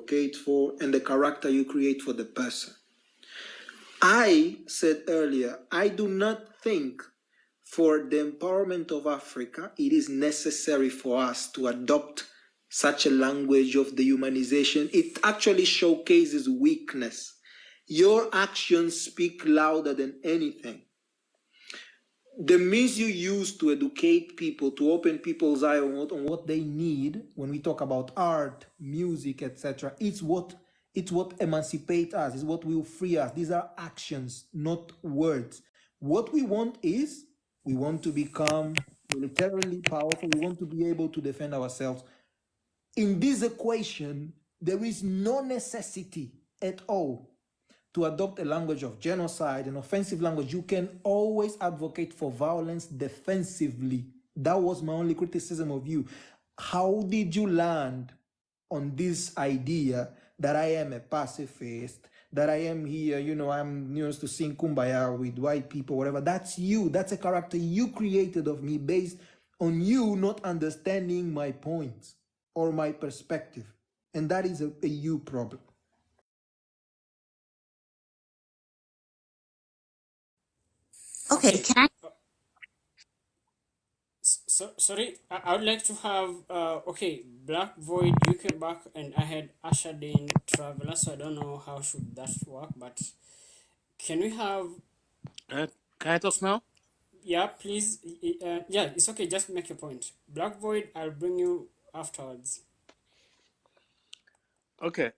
advocate for and the character you create for the person. I said earlier, I do not think for the empowerment of Africa, it is necessary for us to adopt such a language of dehumanization. It actually showcases weakness. Your actions speak louder than anything. The means you use to educate people, to open people's eyes on what they need, when we talk about art, music, etc., it's what emancipates us, it's what will free us. These are actions, not words. What we want is, we want to become militarily powerful, we want to be able to defend ourselves. In this equation, there is no necessity at all to adopt a language of genocide, an offensive language. You can always advocate for violence defensively. That was my only criticism of you. How did you land on this idea that I am a pacifist, that I am here, I'm used to sing Kumbaya with white people, whatever? That's you. That's a character you created of me based on you not understanding my points or my perspective. And that is a you problem. Okay, can I? Sorry, I would like to have okay, Black Void, you came back, and I had ushered in Traveler, so I don't know how should that work, but can we have? Can I talk now? Yeah, please. Yeah, it's okay. Just make your point. Black Void, I'll bring you afterwards. Okay.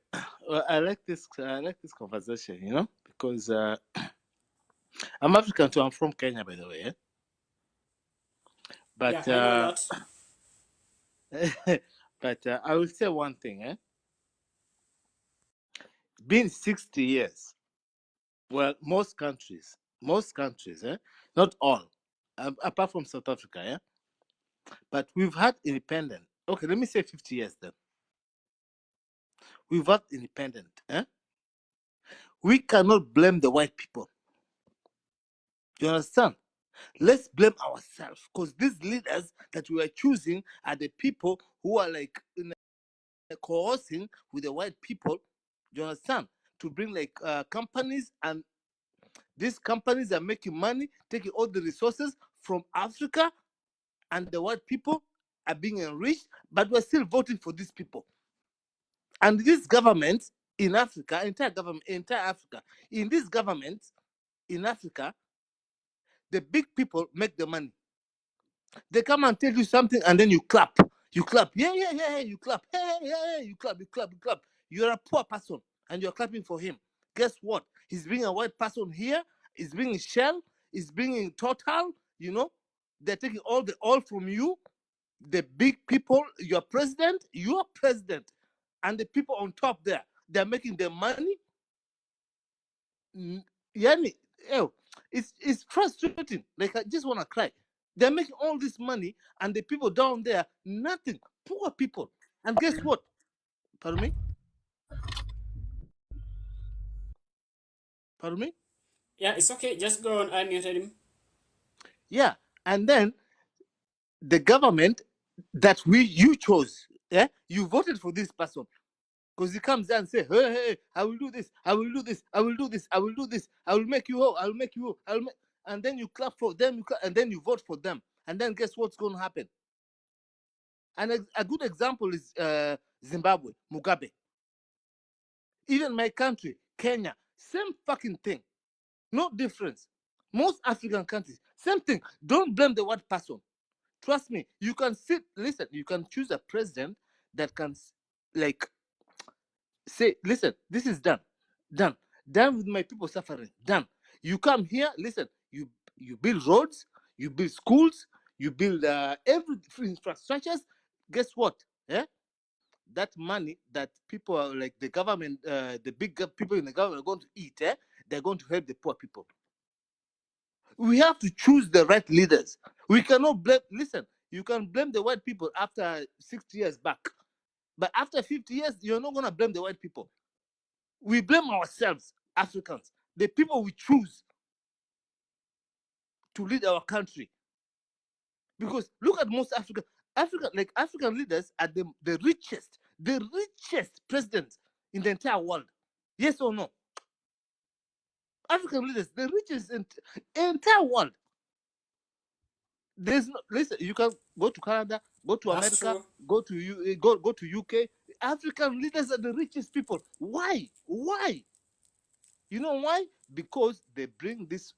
Well, I like this. I like this conversation. Because I'm African too. I'm from Kenya, by the way. Yeah, But I know that. but I will say one thing. Been 60 years. Well, most countries, not all, apart from South Africa, but we've had independence. Okay, let me say 50 years then. We've had independence. We cannot blame the white people. You understand? Let's blame ourselves, because these leaders that we are choosing are the people who are like coercing with the white people. You understand? To bring like companies, and these companies are making money, taking all the resources from Africa, and the white people are being enriched, but we're still voting for these people. And this government in Africa, entire Africa, in this government in Africa, the big people make the money. They come and tell you something, and then you clap. You clap. Yeah, yeah, yeah, you clap. Hey, yeah, you clap, you clap, you clap. You're a poor person, and you're clapping for him. Guess what? He's being a white person here. He's being Shell. He's being Total. They're taking all the oil from you. The big people, you're president, and the people on top there, they're making their money. Yani, it's frustrating. Like, I just want to cry. They're making all this money, and the people down there, nothing. Poor people. And guess what? Pardon me? Pardon me? Yeah, it's okay. Just go on. I muted him. Yeah. And then the government that you chose, you voted for this person. Because he comes there and say, hey, I will do this, I will do this, I will do this, I will do this, I will make you whole, I will make you whole, and then you clap for them, and then you vote for them. And then guess what's going to happen? And a good example is Zimbabwe, Mugabe. Even my country, Kenya, same fucking thing. No difference. Most African countries, same thing. Don't blame the white person. Trust me, you can you can choose a president that can like say, listen, this is done with my people suffering, done. You come here, listen, you build roads, you build schools, you build every infrastructures. Guess what? That money that people are like the government, the big people in the government are going to eat, they're going to help the poor people. We have to choose the right leaders. We cannot blame. Listen, you can blame the white people after 60 years back, but after 50 years, you're not going to blame the white people. We blame ourselves, Africans, the people we choose to lead our country. Because look at most African leaders are the richest presidents in the entire world? Yes or no? African leaders, the richest in entire world. There's no, listen, you can go to Canada, go to That's America, true. go to go to UK. African leaders are the richest people. Why? Why? You know why? Because they bring this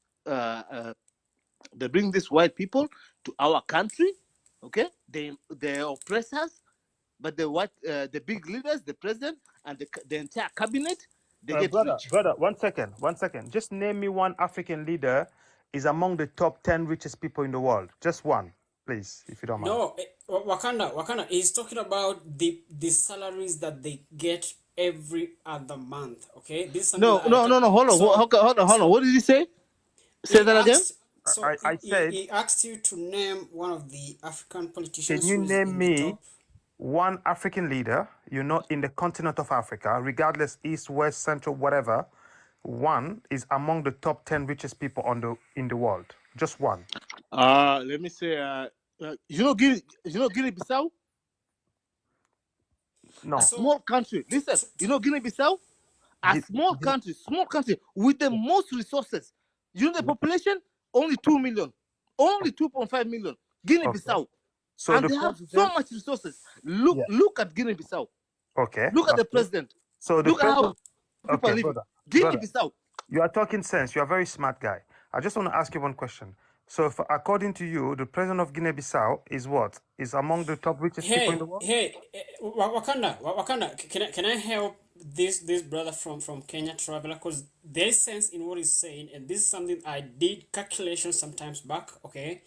white people to our country. Okay, they oppress us, but the big leaders, the president and the entire cabinet, they get Brother, rich. brother, 1 second, 1 second. Just name me one African leader is among the top 10 richest people in the world. Just one, please, if you don't mind. No, Wakanda is talking about the salaries that they get every other month. Okay, this is something No, that no, no, no. Hold on, so hold on. What did he say? Say he that again. asked so I said, he asked you to name one of the African can politicians you who is name in the me top. one African leader, in the continent of Africa, regardless east, west, central, whatever, one is among the top 10 richest people in the world. Just one. Let me say. Guinea-Bissau, a No. So small country. Listen, so, Guinea-Bissau, a Gi- small country with the most resources. The population only 2 million, only 2.5 million. Okay. Guinea-Bissau, So and the they have so president, much resources. Look at Guinea-Bissau. okay, Look at that's the good. president. So the Look at how president, people okay, are living. brother, Guinea-Bissau. you are talking sense. You are a very smart guy. I just want to ask you one question. So, if, according to you, the president of Guinea-Bissau is what? Is among the top richest people in the world? Wakanda, can I help this brother from Kenya Traveler, because there's sense in what he's saying, and this is something I did calculation sometimes back. Okay,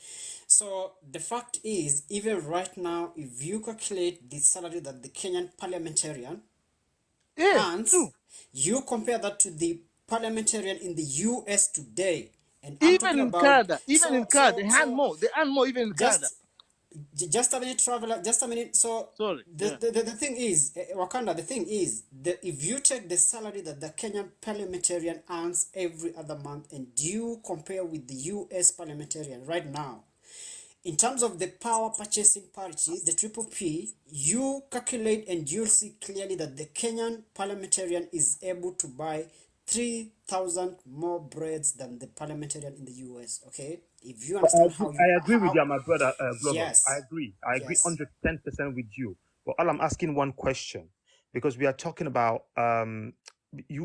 so the fact is, even right now, if you calculate the salary that the Kenyan parliamentarian Yeah, earns, true. you compare that to the parliamentarian in the US today, and I'm talking Even in about Canada, so they so earn so more. They earn more even in Canada. just just a minute, traveler, just a minute. So Sorry. Yeah. the thing is, Wakanda, the thing is that if you take the salary that the Kenyan parliamentarian earns every other month and you compare with the US parliamentarian right now, in terms of the power purchasing parity, the triple P, you calculate and you'll see clearly that the Kenyan parliamentarian is able to buy 3,000 more breads than the parliamentarian in the US. Okay, if you understand I agree with you, my brother, Global. I yes, agree. I agree yes. 110% with you. But all I'm asking one question, because we are talking about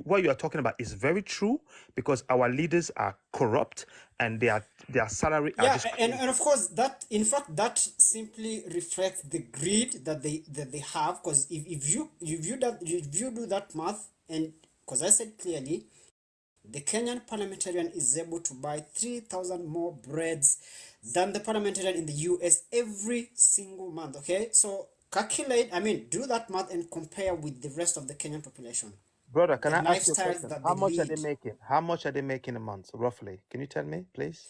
what you are talking about is very true, because our leaders are corrupt and their salary are Yeah, just and crazy. of course that in fact that simply reflects the greed that they have, because if you do that math, and because I said clearly the Kenyan parliamentarian is able to buy 3,000 more breads than the parliamentarian in the US every single month. Okay, so calculate, I mean, do that math and compare with the rest of the Kenyan population, Brother, can the I ask you a lifestyles question? that How they much are they lead. making? How much are they making a month, roughly? Can you tell me, please?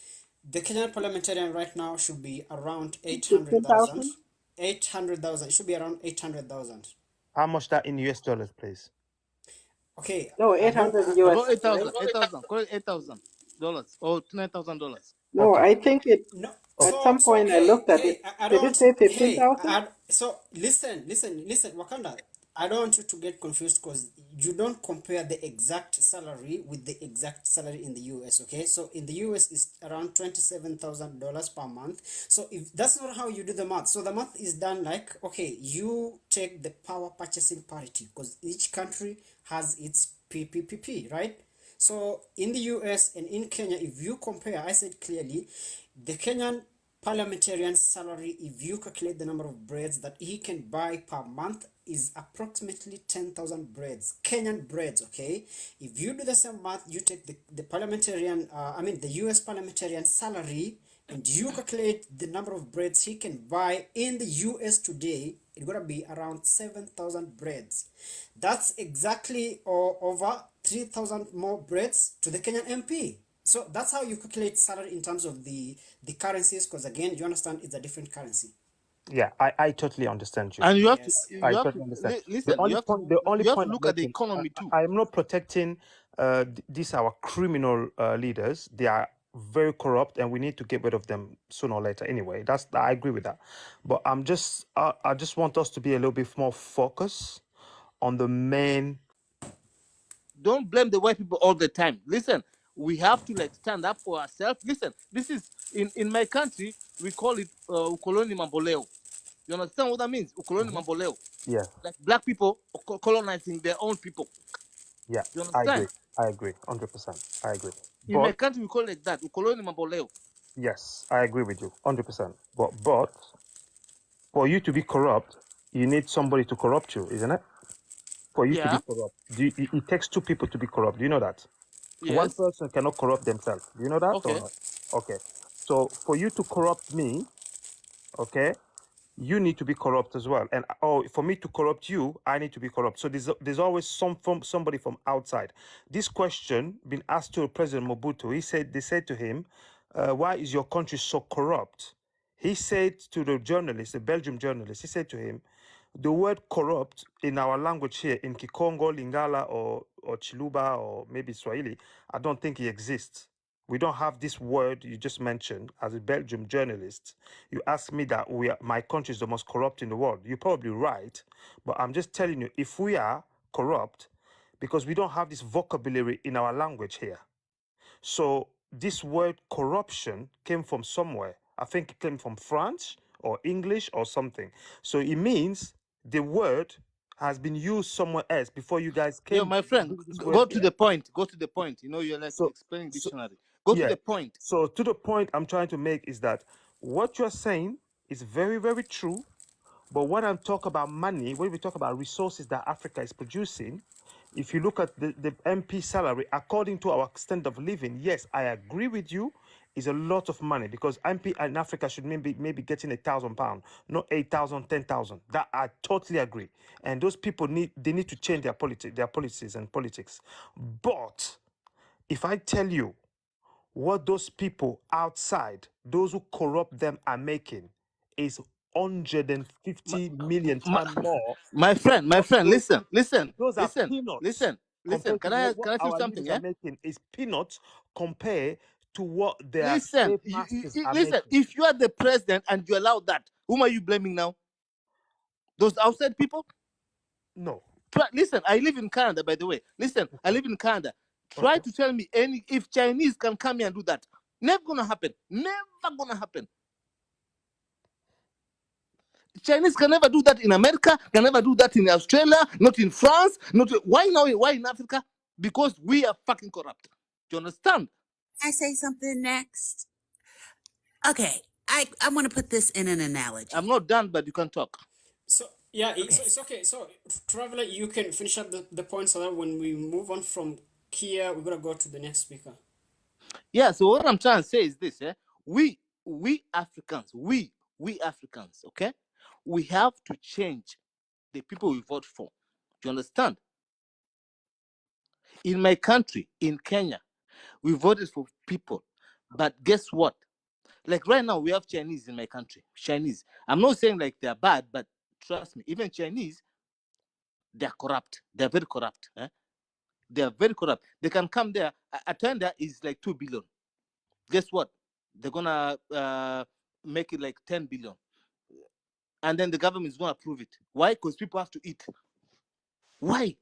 The Kenyan parliamentarian right now should be around 800,000. 15,000? 800,000. It should be around 800,000. How much that in US dollars, please? Okay, No, I don't. 800 About US, right? 8,000. 8,000. Call it $8,000 or $9,000. No, Okay. I think No, at so some point I hey, looked at it. I Did it don't. say Hey, 15,000? so listen, Wakanda. I don't want you to get confused, because you don't compare the exact salary with the exact salary in the US. Okay, so in the US is around $27,000 per month. So if that's not how you do the math, so the math is done like, okay, you take the power purchasing parity, because each country has its PPPP, right? So in the US and in Kenya, if you compare, I said clearly, the Kenyan parliamentarian salary, if you calculate the number of breads that he can buy per month, is approximately 10,000 breads, Kenyan breads. Okay, if you do the same math, you take the parliamentarian, the US parliamentarian salary, and you calculate the number of breads he can buy in the US today, it's gonna be around 7,000 breads. That's exactly over 3,000 more breads to the Kenyan MP. So that's how you calculate salary in terms of the currencies, because again, you understand it's a different currency. Yeah, I totally understand you. And you have to Yes. I you have to totally understand. The listen. only point, the only You have to point I'm look at the making, economy too. I am not protecting these our criminal leaders. They are very corrupt, and we need to get rid of them sooner or later. Anyway, I agree with that. But I just want us to be a little bit more focused on the main don't blame the white people all the time. Listen, we have to like stand up for ourselves. Listen, this is in my country we call it ukoloni mamboleo. You understand what that means? Ukoloni mamboleo. Yeah, Like black people colonizing their own people. yeah, You I understand? agree. I agree, 100%. I agree. In my But country we call it like that, ukoloni mamboleo. yes, I agree with you, 100%. But for you to be corrupt, you need somebody to corrupt you, isn't it? For you to be Yeah. corrupt, it takes two people to be corrupt. Do you know that? One Yes. person cannot corrupt themselves. Do you know that or Okay. not? Okay. So for you to corrupt me, okay, you need to be corrupt as well. And for me to corrupt you, I need to be corrupt. So there's always somebody from outside. This question been asked to President Mobutu. They said to him, why is your country so corrupt? He said to the journalist, the Belgian journalist, he said to him, the word corrupt in our language here in Kikongo, Lingala, or Chiluba, or maybe Swahili, I don't think it exists. We don't have this word you just mentioned. As a Belgian journalist, you ask me that my country is the most corrupt in the world. You're probably right, but I'm just telling you, if we are corrupt, because we don't have this vocabulary in our language here. So this word corruption came from somewhere. I think it came from French or English or something. So it means the word has been used somewhere else before you guys Yo, came my to friend, bring this go word to here. the point. Go to the point. You know, you're like So, explaining so dictionary. Go to yeah. the point. So to the point I'm trying to make is that what you're saying is very, very true. But when I talk about money, when we talk about resources that Africa is producing, if you look at the MP salary, according to our standard of living, yes, I agree with you, is a lot of money because MP in Africa should maybe getting £1,000, not 8,000, 10,000. That I totally agree. And those people need to change their policies and politics. But if I tell you what those people outside, those who corrupt them, are making is 150 million My, times more. my friend, Those listen, listen, those are listen, peanuts listen, listen. compared to Can I what say our something? leaders are Yeah. making is peanuts compared to what their Listen, slave masters are listen. making. If you are the president and you allow that, whom are you blaming now? Those outside people? No. Listen, I live in Canada, by the way. Listen, I live in Canada. Try Okay. to tell me if Chinese can come here and do that. Never gonna happen. Never gonna happen. Chinese can never do that in America, can never do that in Australia, not in France, not why now? Why in Africa? Because we are fucking corrupt. Do you understand? I say something next? Okay, I want to put this in an analogy. I'm not done, but you can talk. So yeah, Okay. so it's okay. So traveler, you can finish up the point so that when we move on from Kia, we're gonna go to the next speaker. Yeah, so what I'm trying to say is this, we Africans, we Africans, okay, we have to change the people we vote for. Do you understand? In my country, in Kenya, we voted for people, but guess what? Like right now, we have Chinese in my country. Chinese. I'm not saying like they're bad, but trust me, even Chinese, they're corrupt. They're very corrupt. They are very corrupt. They can come there. A tender is like 2 billion. Guess what? They're gonna make it like 10 billion, and then the government is gonna approve it. Why? Because people have to eat. Why?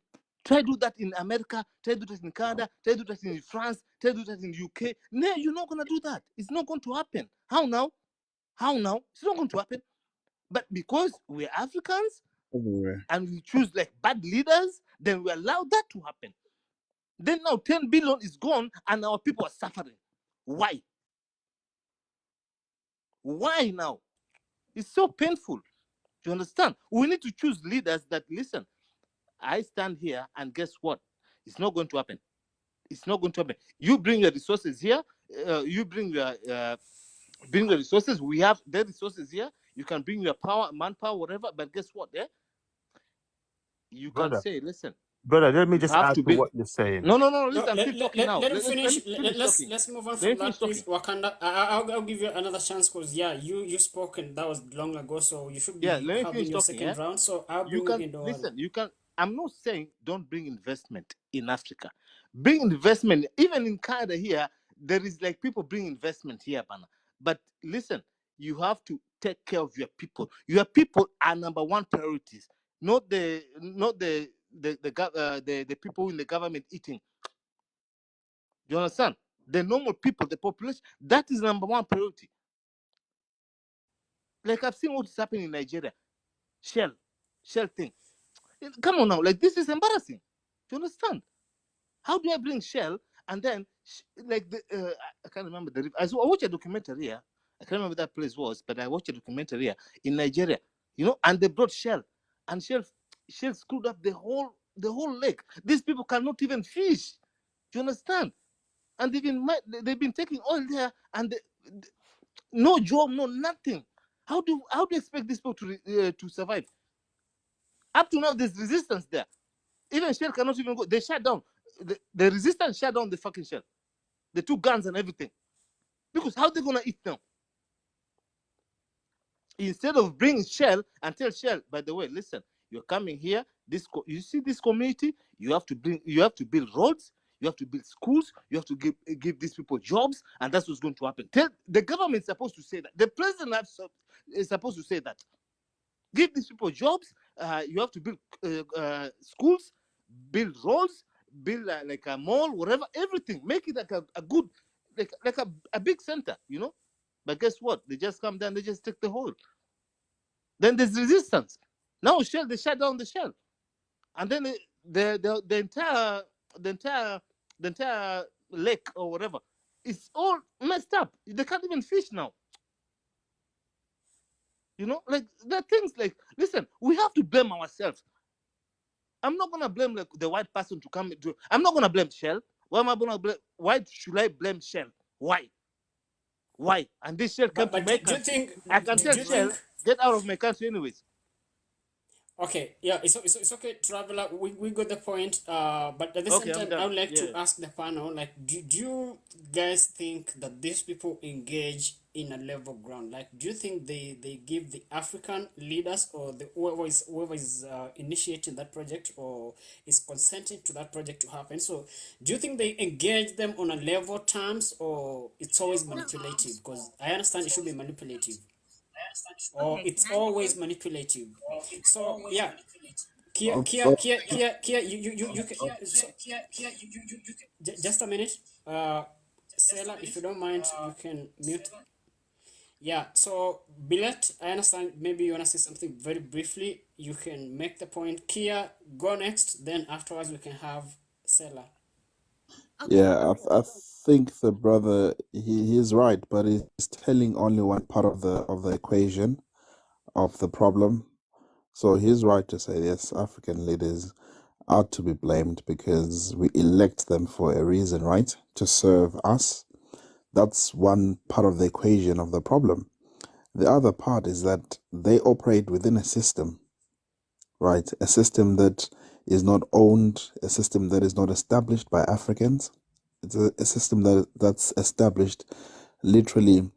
Try do that in America. Try do that in Canada. Try do that in France. Try do that in UK. No, you're not gonna do that. It's not going to happen. How now? How now? It's not going to happen. But because we're Africans and we choose like bad leaders, then we allow that to happen. Then now 10 billion is gone and our people are suffering. Why? Why now? It's so painful. Do you understand? We need to choose leaders that listen. I stand here and guess what? It's not going to happen. It's not going to happen. You bring your resources here. You bring your resources. We have the resources here. You can bring your power, manpower, whatever. But guess what? You can Brother, say, listen, let me you just have add to to be. what you're saying. No. No, Listen, I'm still talking now. let him Let me finish. finish talking. Let's move on Let from me that, finish please. talking. Wakanda, I'll give you another chance because yeah, you spoke and that was long ago, so you should Yeah, be let me having finish your talking. second round. So I'll You bring you can in. Don't worry. listen. You can. I'm not saying don't bring investment in Africa. Bring investment. Even in Canada here, there is like people bring investment here, Bana. But listen, you have to take care of your people. Your people are number one priorities, not the the people in the government eating. Do you understand? The normal people, the population, that is number one priority. Like I've seen what is happening in Nigeria. Shell thing. Come on now, like this is embarrassing. Do you understand? How do I bring Shell and then like I can't remember I watched a documentary here. I can't remember that place was, but I watched a documentary here in Nigeria. And they brought Shell, and Shell screwed up the whole lake. These people cannot even fish. Do you understand? And they've been taking oil there, and no job, no nothing. How do you expect these people to survive? Up to now, there's resistance there. Even Shell cannot even go. They shut down. The resistance shut down the fucking Shell. They took guns and everything. Because how they gonna eat now? Instead of bringing Shell and tell Shell, by the way, listen, you're coming here. You see this community. You have to build roads. You have to build schools. You have to give these people jobs, and that's what's going to happen. The government is supposed to say that. The president is supposed to say that. Give these people jobs. You have to build schools, build roads, build like a mall, whatever, everything. Make it like a good, like a big center, But guess what? They just come down, they just take the whole. Then there's resistance. Now Shell, they shut down the Shell, and then the entire lake or whatever, it's all messed up. They can't even fish now. Like there are things like, listen, we have to blame ourselves. I'm not gonna blame like the white person to come to. I'm not gonna blame Shell. Why am I gonna blame? Why should I blame Shell? Why? And this Shell came to my country. I can tell Shell, get out of my country anyways. Okay, yeah, it's okay, Traveler. We got the point. But at the same time, I would like to ask the panel, like, do you guys think that these people engage in a level ground? Like, do you think they give the African leaders or whoever is initiating that project or is consenting to that project to happen? So, do you think they engage them on a level terms, or it's always manipulative? Because I understand it should be manipulative, or it's always manipulative. So yeah, Kia, you can. Just a minute, Sela, if you don't mind, you can mute. Yeah. So Billet, I understand. Maybe you wanna say something very briefly. You can make the point. Kia, go next. Then afterwards we can have Sela. Okay. Yeah, I think the brother he's right, but he's telling only one part of the equation of the problem. So he's right to say yes, African leaders are to be blamed because we elect them for a reason, right? To serve us. That's one part of the equation of the problem. The other part is that they operate within a system, right? A system that is not owned, a system that is not established by Africans. It's a system that's established literally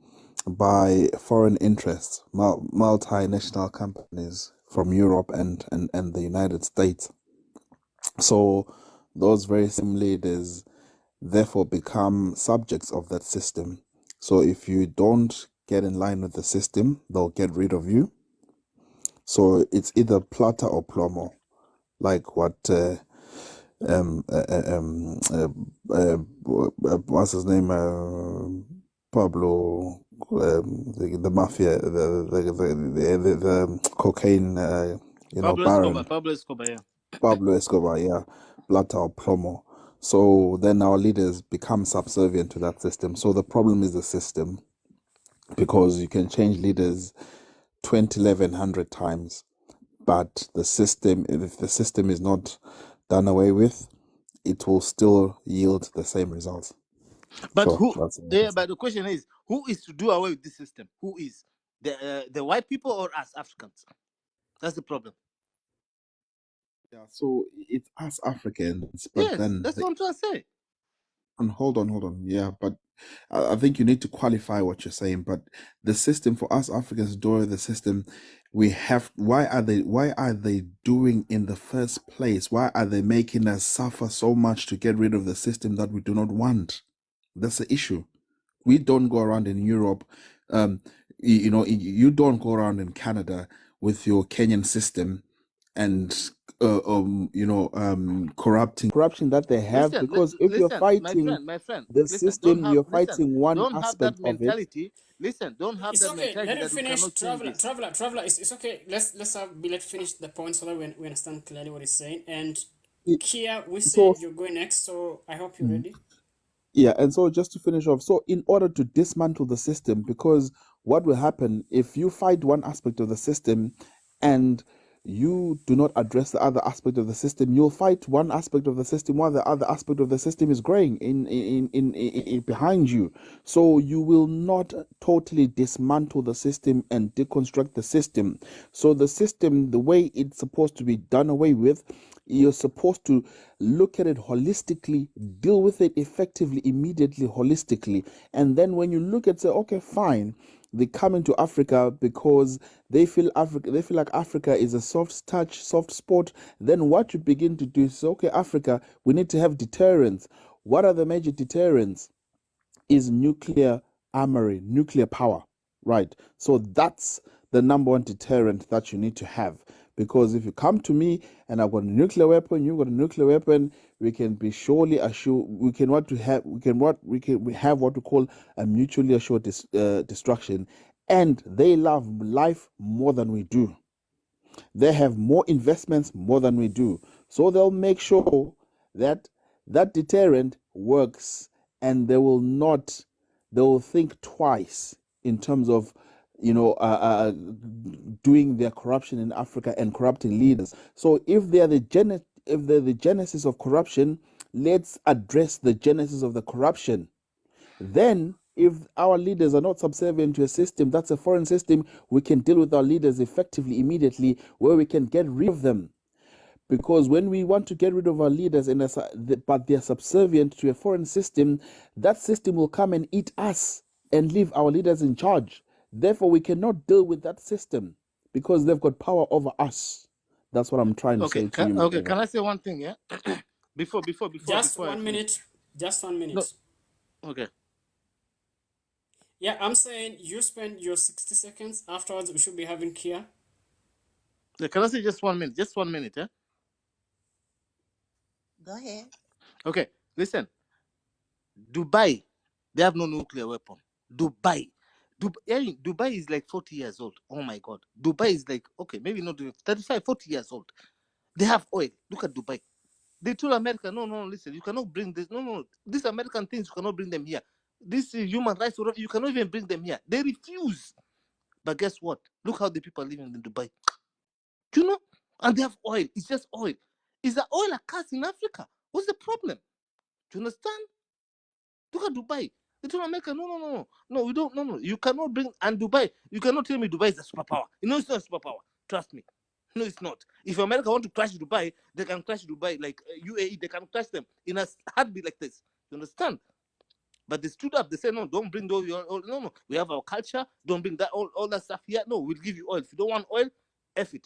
by foreign interests, multinational companies from Europe and the United States. So those very same leaders therefore become subjects of that system. So if you don't get in line with the system, they'll get rid of you. So it's either plata or plomo, like what what's his name, Pablo, the mafia, the cocaine, baron. Pablo Escobar, yeah. Pablo Escobar, yeah, plata or plomo. So then our leaders become subservient to that system. So the problem is the system, because you can change leaders 20, 1100 times, but the system, if the system is not done away with, it will still yield the same results. But So that's but the question is, who is to do away with this system? Who is? The white people or us Africans? That's the problem. yeah. So it's us Africans, but Yes, then that's what I'm trying to say. and hold on. Yeah, but I think you need to qualify what you're saying. But the system for us Africans, during the system, we have. Why are they doing in the first place? Why are they making us suffer so much to get rid of the system that we do not want? That's the issue. We don't go around in Europe. You don't go around in Canada with your Kenyan system and corruption that they have, because if you're listen, fighting my friend, the listen, don't system, have, you're listen, fighting one don't have that aspect of it. mentality. Listen, don't have It's that okay. mentality Let him that we finish. cannot change this. Traveler. It's okay. Let finish the point so that we understand clearly what he's saying. And It- Kia, we so said you're going next, so I hope you're Mhm. ready. Yeah, and so just to finish off, so in order to dismantle the system, because what will happen if you fight one aspect of the system and you do not address the other aspect of the system, you'll fight one aspect of the system while the other aspect of the system is growing in behind you. So you will not totally dismantle the system and deconstruct the system. So the system, the way it's supposed to be done away with, you're supposed to look at it holistically, deal with it effectively, immediately, holistically. And then when you look at, say, okay, fine, they come into Africa because they feel like Africa is a soft touch, soft spot. Then what you begin to do is, okay, Africa, we need to have deterrents. What are the major deterrents? Is nuclear armory, nuclear power, right? So that's the number one deterrent that you need to have. Because if you come to me and I've got a nuclear weapon, you've got a nuclear weapon, we can be surely assured we have what we call a mutually assured destruction. And they love life more than we do. They have more investments more than we do. So they'll make sure that that deterrent works, and they will think twice in terms of doing their corruption in Africa and corrupting leaders. So if they're the genesis of corruption, let's address the genesis of the corruption. Then, if our leaders are not subservient to a system that's a foreign system, we can deal with our leaders effectively, immediately, where we can get rid of them. Because when we want to get rid of our leaders, but they're subservient to a foreign system, that system will come and eat us and leave our leaders in charge. Therefore, we cannot deal with that system because they've got power over us. That's what I'm trying to say to you. Okay, can I say one thing? Yeah, before Just I 1 finish. minute. Just 1 minute. No, okay. Yeah, I'm saying you spend your 60 seconds. Afterwards, we should be having Kia. Yeah, can I say just 1 minute? Just 1 minute, yeah. Go ahead. Okay, listen. Dubai, they have no nuclear weapon. Dubai. Dubai is like 40 years old. Oh my God. Dubai is like, okay, maybe not 35, 40 years old. They have oil. Look at Dubai. They told America, no, listen, you cannot bring this. No. These American things, you cannot bring them here. This is human rights, you cannot even bring them here. They refuse. But guess what? Look how the people are living in Dubai. Do you know? And they have oil. It's just oil. Is the oil a curse in Africa? What's the problem? Do you understand? Look at Dubai. They told America, no, we don't, no. You cannot bring, and Dubai, you cannot tell me Dubai is a superpower. You know it's not a superpower. Trust me. No, it's not. If America want to crash Dubai, they can crash Dubai, like UAE, they can crash them in a heartbeat like this. You understand? But they stood up. They said, no, don't bring those. No. We have our culture. Don't bring that all that stuff here. No, we'll give you oil. If you don't want oil, F it.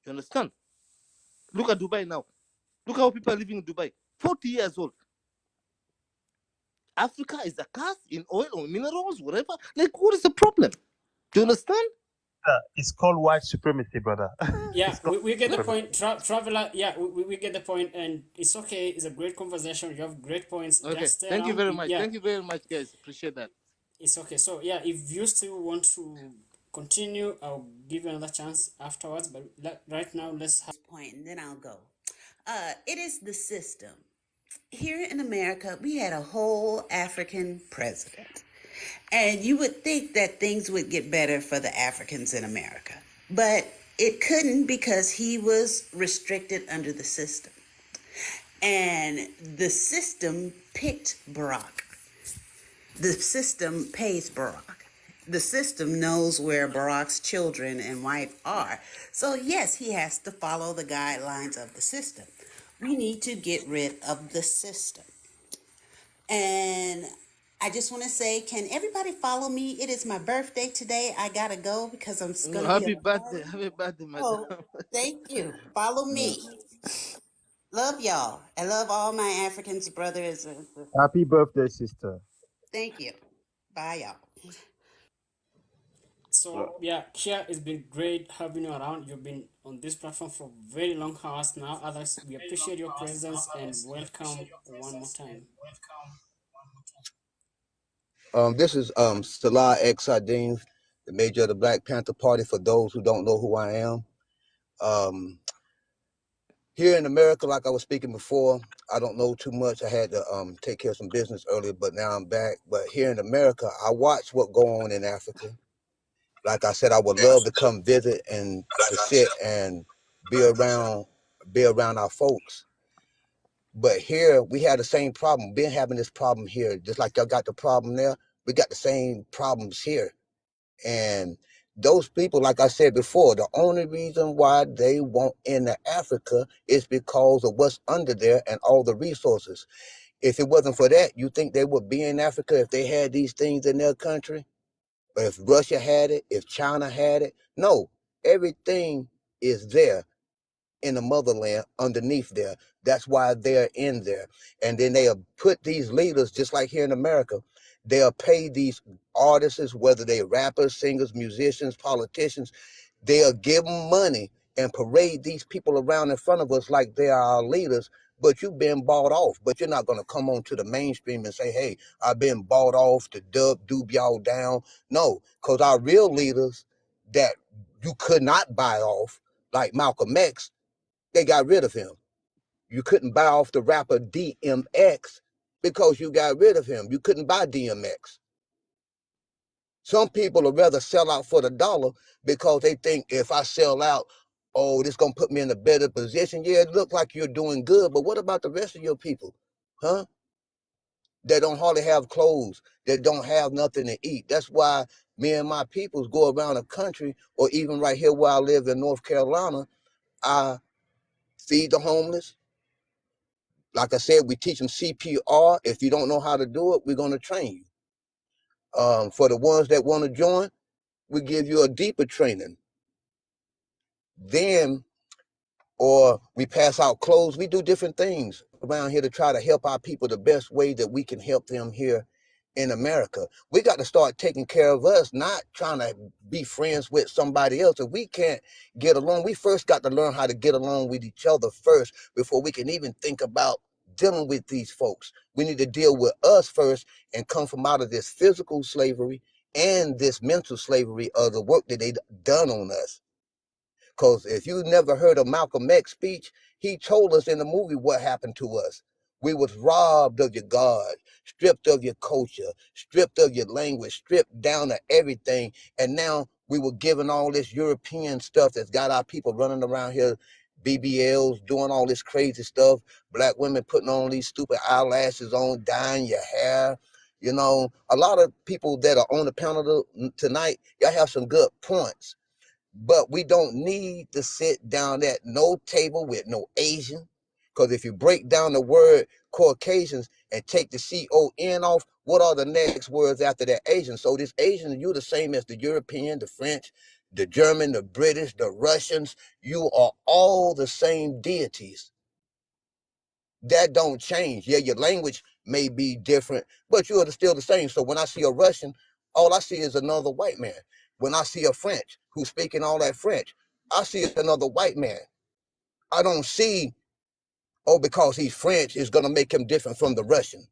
You understand? Look at Dubai now. Look how people are living in Dubai. 40 years old. Africa is a curse in oil or minerals, whatever. Like, what is the problem? Do you understand? It's called white supremacy, brother. Yeah, It's called we get the supremacy. point. Traveler, yeah, we get the point, and it's okay. It's a great conversation. You have great points. Okay. Just stay Thank you around. very much. Yeah, Thank you very much, guys. Appreciate that. it's okay. So, yeah, if you still want to continue, I'll give you another chance afterwards. But right now, let's have. Point, and then I'll go. It is the system. Here in America, we had a whole African president. And you would think that things would get better for the Africans in America. But it couldn't because he was restricted under the system. And the system picked Barack. The system pays Barack. The system knows where Barack's children and wife are. So, yes, he has to follow the guidelines of the system. We need to get rid of the system. And I just want to say, can everybody follow me? It is my birthday today. I got to go because I'm going to be Happy a birthday. Happy birthday, madam. Oh, thank you. Follow me. Love y'all. I love all my Africans, brothers. Happy birthday, sister. Thank you. Bye, y'all. So yeah, Kia, it's been great having you around. You've been on this platform for very long hours now. Others, we appreciate your presence and welcome one more time. This is Salah X Sardine, the major of the Black Panther Party. For those who don't know who I am, um, here in America, like I was speaking before, I don't know too much. I had to take care of some business earlier, but now I'm back. But here in America, I watch what go on in Africa. Like I said, I would love to come visit and to sit and be around our folks. But here we had the same problem. Been having this problem here, just like y'all got the problem there. We got the same problems here. And those people, like I said before, the only reason why they want into Africa is because of what's under there and all the resources. If it wasn't for that, you think they would be in Africa if they had these things in their country? Or if Russia had it, if China had it? No, everything is there in the motherland underneath there. That's why they're in there. And then they'll put these leaders, just like here in America, they'll pay these artists, whether they rappers, singers, musicians, politicians, they'll give them money and parade these people around in front of us like they are our leaders. But you've been bought off. But you're not going to come on to the mainstream and say, hey, I've been bought off to doob y'all down. No, because our real leaders that you could not buy off, like Malcolm X, they got rid of him. You couldn't buy off the rapper DMX because you got rid of him. You couldn't buy DMX. Some people would rather sell out for the dollar because they think if I sell out, oh, this going to put me in a better position. Yeah, it looks like you're doing good, but what about the rest of your people? Huh? That don't hardly have clothes, that don't have nothing to eat. That's why me and my peoples go around the country, or even right here where I live in North Carolina, I feed the homeless. Like I said, we teach them CPR. If you don't know how to do it, we're going to train you. For the ones that want to join, we give you a deeper training. Then, or we pass out clothes. We do different things around here to try to help our people the best way that we can help them here in America. We got to start taking care of us, not trying to be friends with somebody else. If we can't get along, we first got to learn how to get along with each other first before we can even think about dealing with these folks. We need to deal with us first and come from out of this physical slavery and this mental slavery of the work that they done on us. Because if you never heard of Malcolm X speech, he told us in the movie what happened to us. We was robbed of your God, stripped of your culture, stripped of your language, stripped down to everything. And now we were given all this European stuff that's got our people running around here, BBLs, doing all this crazy stuff, black women putting on these stupid eyelashes on, dyeing your hair. You know, a lot of people that are on the panel tonight, y'all have some good points. But we don't need to sit down at no table with no Asian. Because if you break down the word Caucasians and take the C-O-N off, what are the next words after that Asian? So this Asian, you're the same as the European, the French, the German, the British, the Russians. You are all the same deities. That don't change. Yeah, your language may be different, but you are still the same. So when I see a Russian, all I see is another white man. When I see a French who's speaking all that French, I see another white man. I don't see, oh, because he's French, is going to make him different from the Russian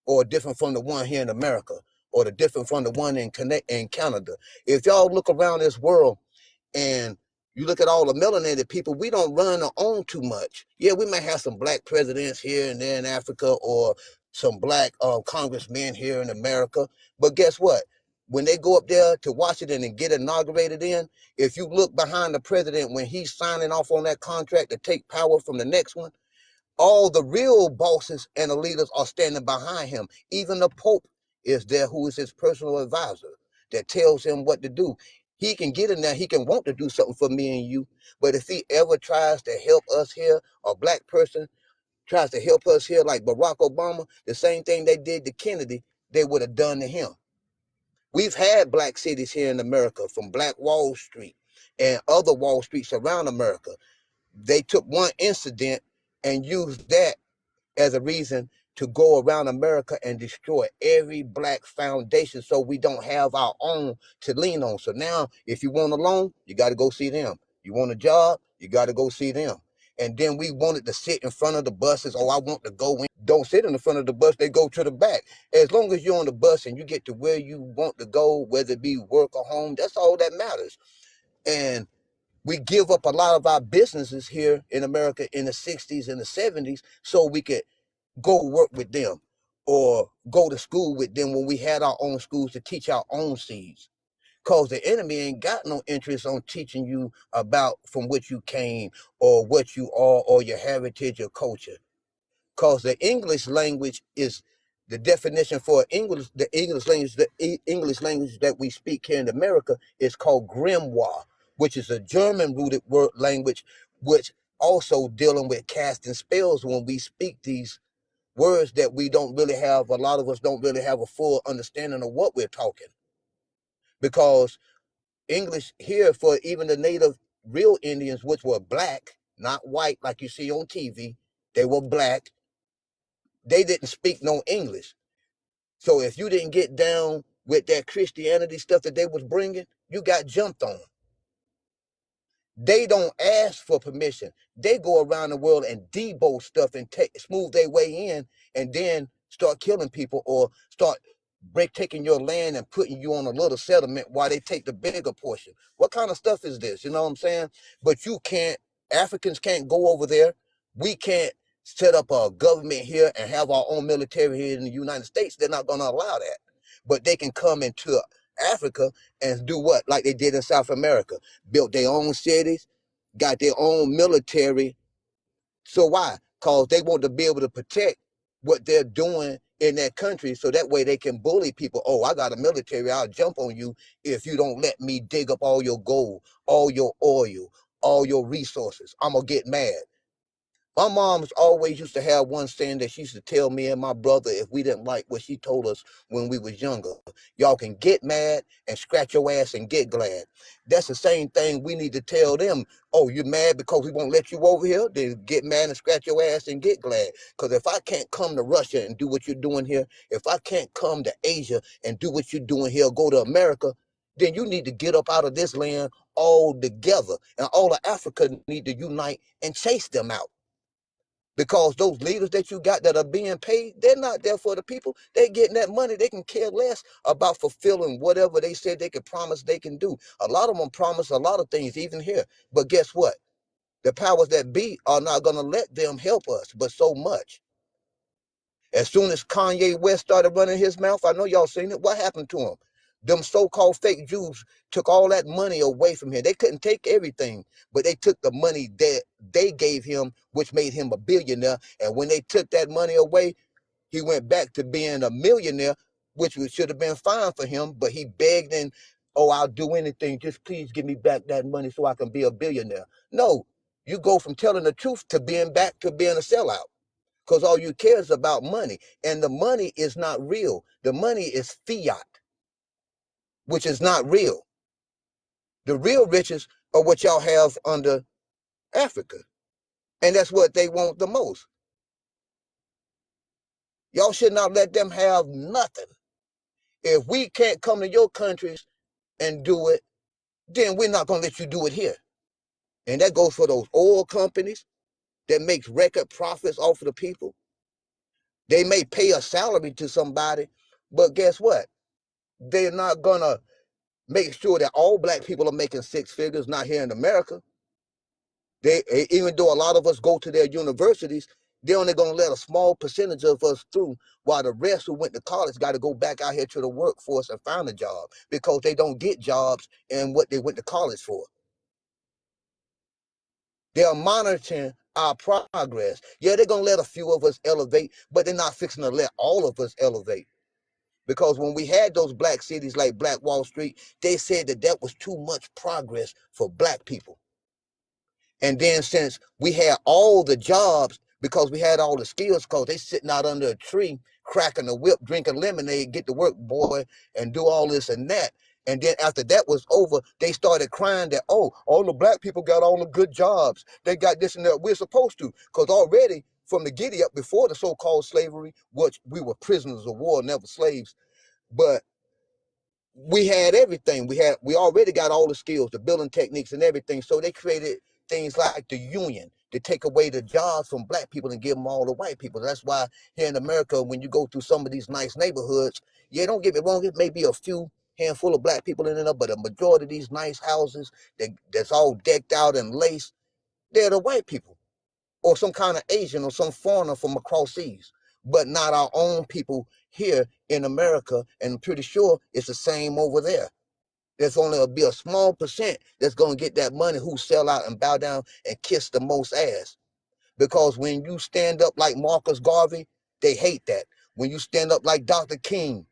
or different from the one here in America or the different from the one in Canada. If y'all look around this world, and you look at all the melanated people, we don't run or own too much. Yeah, we may have some black presidents here and there in Africa or some black congressmen here in America. But guess what? When they go up there to Washington and get inaugurated in, if you look behind the president when he's signing off on that contract to take power from the next one, all the real bosses and the leaders are standing behind him. Even the Pope is there, who is his personal advisor, that tells him what to do. He can get in there, he can want to do something for me and you, but if he ever tries to help us here, a black person tries to help us here like Barack Obama, the same thing they did to Kennedy, they would have done to him. We've had black cities here in America, from Black Wall Street and other Wall Streets around America. They took one incident and used that as a reason to go around America and destroy every black foundation so we don't have our own to lean on. So now, if you want a loan, you got to go see them. You want a job, you got to go see them. And then we wanted to sit in front of the buses. Oh, I want to go in. Don't sit in the front of the bus. They go to the back. As long as you're on the bus and you get to where you want to go, whether it be work or home, that's all that matters. And we give up a lot of our businesses here in America in the 60s and the 70s so we could go work with them or go to school with them when we had our own schools to teach our own seeds. Because the enemy ain't got no interest on teaching you about from which you came or what you are or your heritage or culture. Because the English language is the definition for English, the English language that we speak here in America is called grimoire, which is a German rooted word language, which also dealing with casting spells when we speak these words that we don't really have, a lot of us don't really have a full understanding of what we're talking. Because English here for even the native real Indians, which were black, not white like you see on TV, they were black, they didn't speak no English. So if you didn't get down with that Christianity stuff that they was bringing, you got jumped on. They don't ask for permission. They go around the world and debo stuff and smooth their way in and then start killing people or start taking your land and putting you on a little settlement while they take the bigger portion. What kind of stuff is this? You know what I'm saying? But you can't, Africans can't go over there. We can't set up a government here and have our own military here in the United States. They're not going to allow that. But they can come into Africa and do what? Like they did in South America. Built their own cities, got their own military. So why? Because they want to be able to protect what they're doing in that country so that way they can bully people. Oh, I got a military. I'll jump on you if you don't let me dig up all your gold, all your oil, all your resources. I'm going to get mad. My mom's always used to have one saying that she used to tell me and my brother if we didn't like what she told us when we was younger. Y'all can get mad and scratch your ass and get glad. That's the same thing we need to tell them. Oh, you mad because we won't let you over here? Then get mad and scratch your ass and get glad. Because if I can't come to Russia and do what you're doing here, if I can't come to Asia and do what you're doing here, go to America, then you need to get up out of this land all together. And all of Africa need to unite and chase them out. Because those leaders that you got that are being paid, they're not there for the people. They're getting that money. They can care less about fulfilling whatever they said they could promise they can do. A lot of them promise a lot of things, even here. But guess what? The powers that be are not going to let them help us, but so much. As soon as Kanye West started running his mouth, I know y'all seen it. What happened to him? Them so-called fake Jews took all that money away from him. They couldn't take everything, but they took the money that they gave him, which made him a billionaire. And when they took that money away, he went back to being a millionaire, which should have been fine for him. But he begged and, oh, I'll do anything. Just please give me back that money so I can be a billionaire. No, you go from telling the truth to being back to being a sellout. Because all you care is about money. And the money is not real. The money is fiat, which is not real. The real riches are what y'all have under Africa. And that's what they want the most. Y'all should not let them have nothing. If we can't come to your countries and do it, then we're not going to let you do it here. And that goes for those oil companies that makes record profits off of the people. They may pay a salary to somebody, but guess what? They're not going to make sure that all black people are making six figures, not here in America. They, even though a lot of us go to their universities, they're only going to let a small percentage of us through, while the rest who went to college got to go back out here to the workforce and find a job because they don't get jobs in what they went to college for. They are monitoring our progress. Yeah, they're going to let a few of us elevate, but they're not fixing to let all of us elevate. Because when we had those black cities like Black Wall Street, they said that that was too much progress for black people. And then since we had all the jobs, because we had all the skills, because they sitting out under a tree, cracking the whip, drinking lemonade, get to work, boy, and do all this and that. And then after that was over, they started crying that, oh, all the black people got all the good jobs. They got this and that. We're supposed to. Because already from the giddy up before the so-called slavery, which we were prisoners of war, never slaves, but we had everything. We already got all the skills, the building techniques and everything. So they created things like the union to take away the jobs from black people and give them all to white people. That's why here in America, when you go through some of these nice neighborhoods, yeah, don't get me wrong, it may be a few handful of black people in there, but a majority of these nice houses that's all decked out and laced, they're the white people or some kind of Asian or some foreigner from across seas, but not our own people here in America. And I'm pretty sure it's the same over there. There's only be a small percent that's going to get that money who sell out and bow down and kiss the most ass. Because when you stand up like Marcus Garvey, they hate that. When you stand up like Dr. King,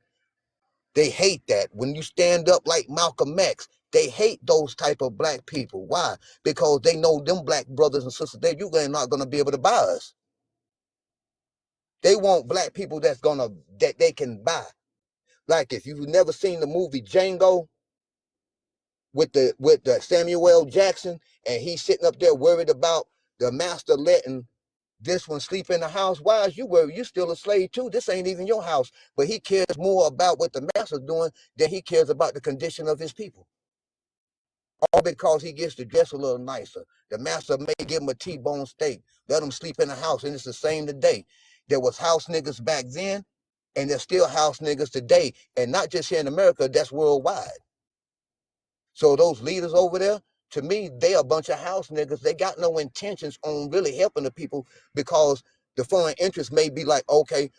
they hate that. When you stand up like Malcolm X, they hate those type of black people. Why? Because they know them black brothers and sisters, you're not going to be able to buy us. They want black people that they can buy. Like if you've never seen the movie Django with the Samuel L. Jackson, and he's sitting up there worried about the master letting this one sleep in the house. Why is you worried? You still a slave too. This ain't even your house. But he cares more about what the master's doing than he cares about the condition of his people. All because he gets to dress a little nicer. The master may give him a T-bone steak, let him sleep in the house, and it's the same today. There was house niggas back then, and there's still house niggas today, and not just here in America, that's worldwide. So those leaders over there, to me, they a bunch of house niggas. They got no intentions on really helping the people because the foreign interest may be like, okay,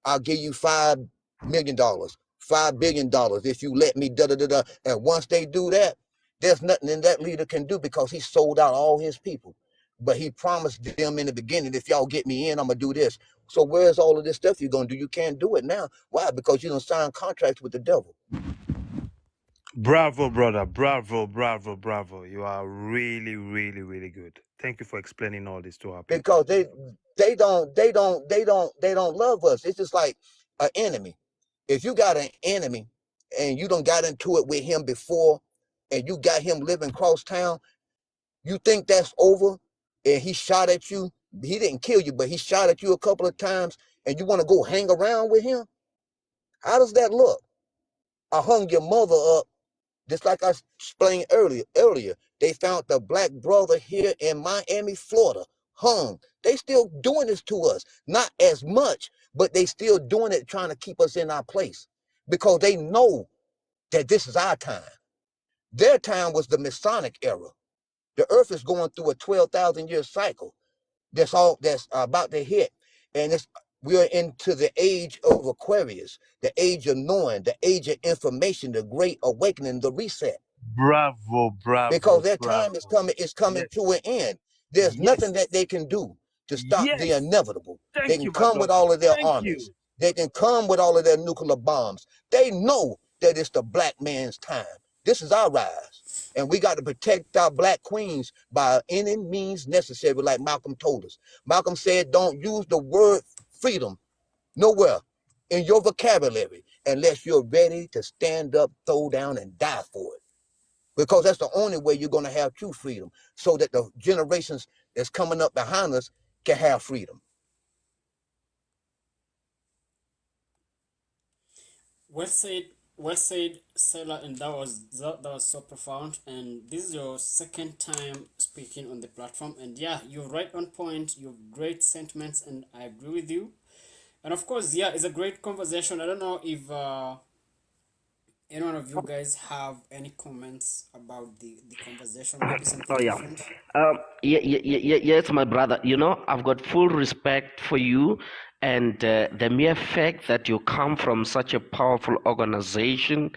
I'll give you $5 million, $5 billion if you let me da-da-da-da. And once they do that, there's nothing that leader can do because he sold out all his people. But he promised them in the beginning, if y'all get me in, I'm going to do this. So where's all of this stuff you're going to do? You can't do it now. Why? Because you don't sign contracts with the devil. Bravo, brother. Bravo, bravo, bravo. You are really, really, really good. Thank you for explaining all this to our people. Because they don't love us. It's just like an enemy. If you got an enemy and you don't got into it with him before and you got him living cross town, you think that's over and he shot at you. He didn't kill you, but he shot at you a couple of times and you want to go hang around with him? How does that look? I hung your mother up, just like I explained earlier. They found the black brother here in Miami, Florida, hung. They still doing this to us. Not as much, but they still doing it, trying to keep us in our place because they know that this is our time. Their time was the Masonic era. The earth is going through a 12,000 year cycle. That's about to hit. And we are into the age of Aquarius, the age of knowing, the age of information, the great awakening, the reset. Bravo, bravo. Because their bravo. time is coming to an end. There's nothing that they can do to stop the inevitable. They can come with all of their armies. They can come with all of their nuclear bombs. They know that it's the black man's time. This is our rise. And we got to protect our black queens by any means necessary, like Malcolm told us. Malcolm said, don't use the word freedom nowhere in your vocabulary unless you're ready to stand up, throw down, and die for it. Because that's the only way you're going to have true freedom, so that the generations that's coming up behind us can have freedom. Well said, Sailor, and that was so profound. And this is your second time speaking on the platform, and yeah, you're right on point. You have great sentiments, and I agree with you. And of course, yeah, it's a great conversation. I don't know if any one of you guys have any comments about the conversation, maybe something Oh yeah. different. Yes, my brother. You know, I've got full respect for you, and the mere fact that you come from such a powerful organization.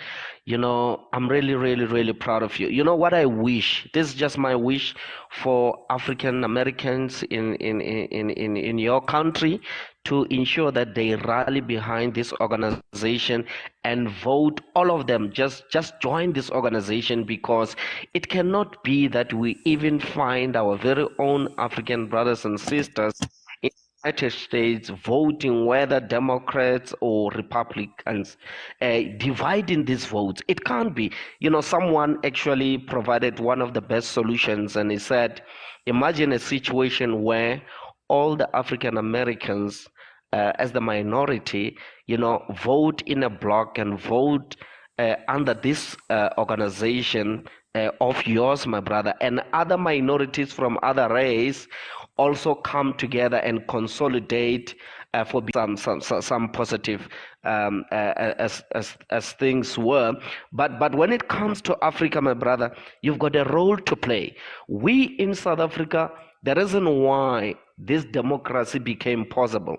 You know, I'm really, really, really proud of you. You know what I wish? This is just my wish for African Americans in your country, to ensure that they rally behind this organization and vote, all of them, just join this organization, because it cannot be that we even find our very own African brothers and sisters in the United States voting whether Democrats or Republicans, dividing these votes. It can't be. You know, someone actually provided one of the best solutions, and he said, imagine a situation where all the African Americans as the minority, vote in a block and vote under this organization of yours, my brother, and other minorities from other race also come together and consolidate for some positive as things were. But when it comes to Africa, my brother, you've got a role to play. We in South Africa, the reason why this democracy became possible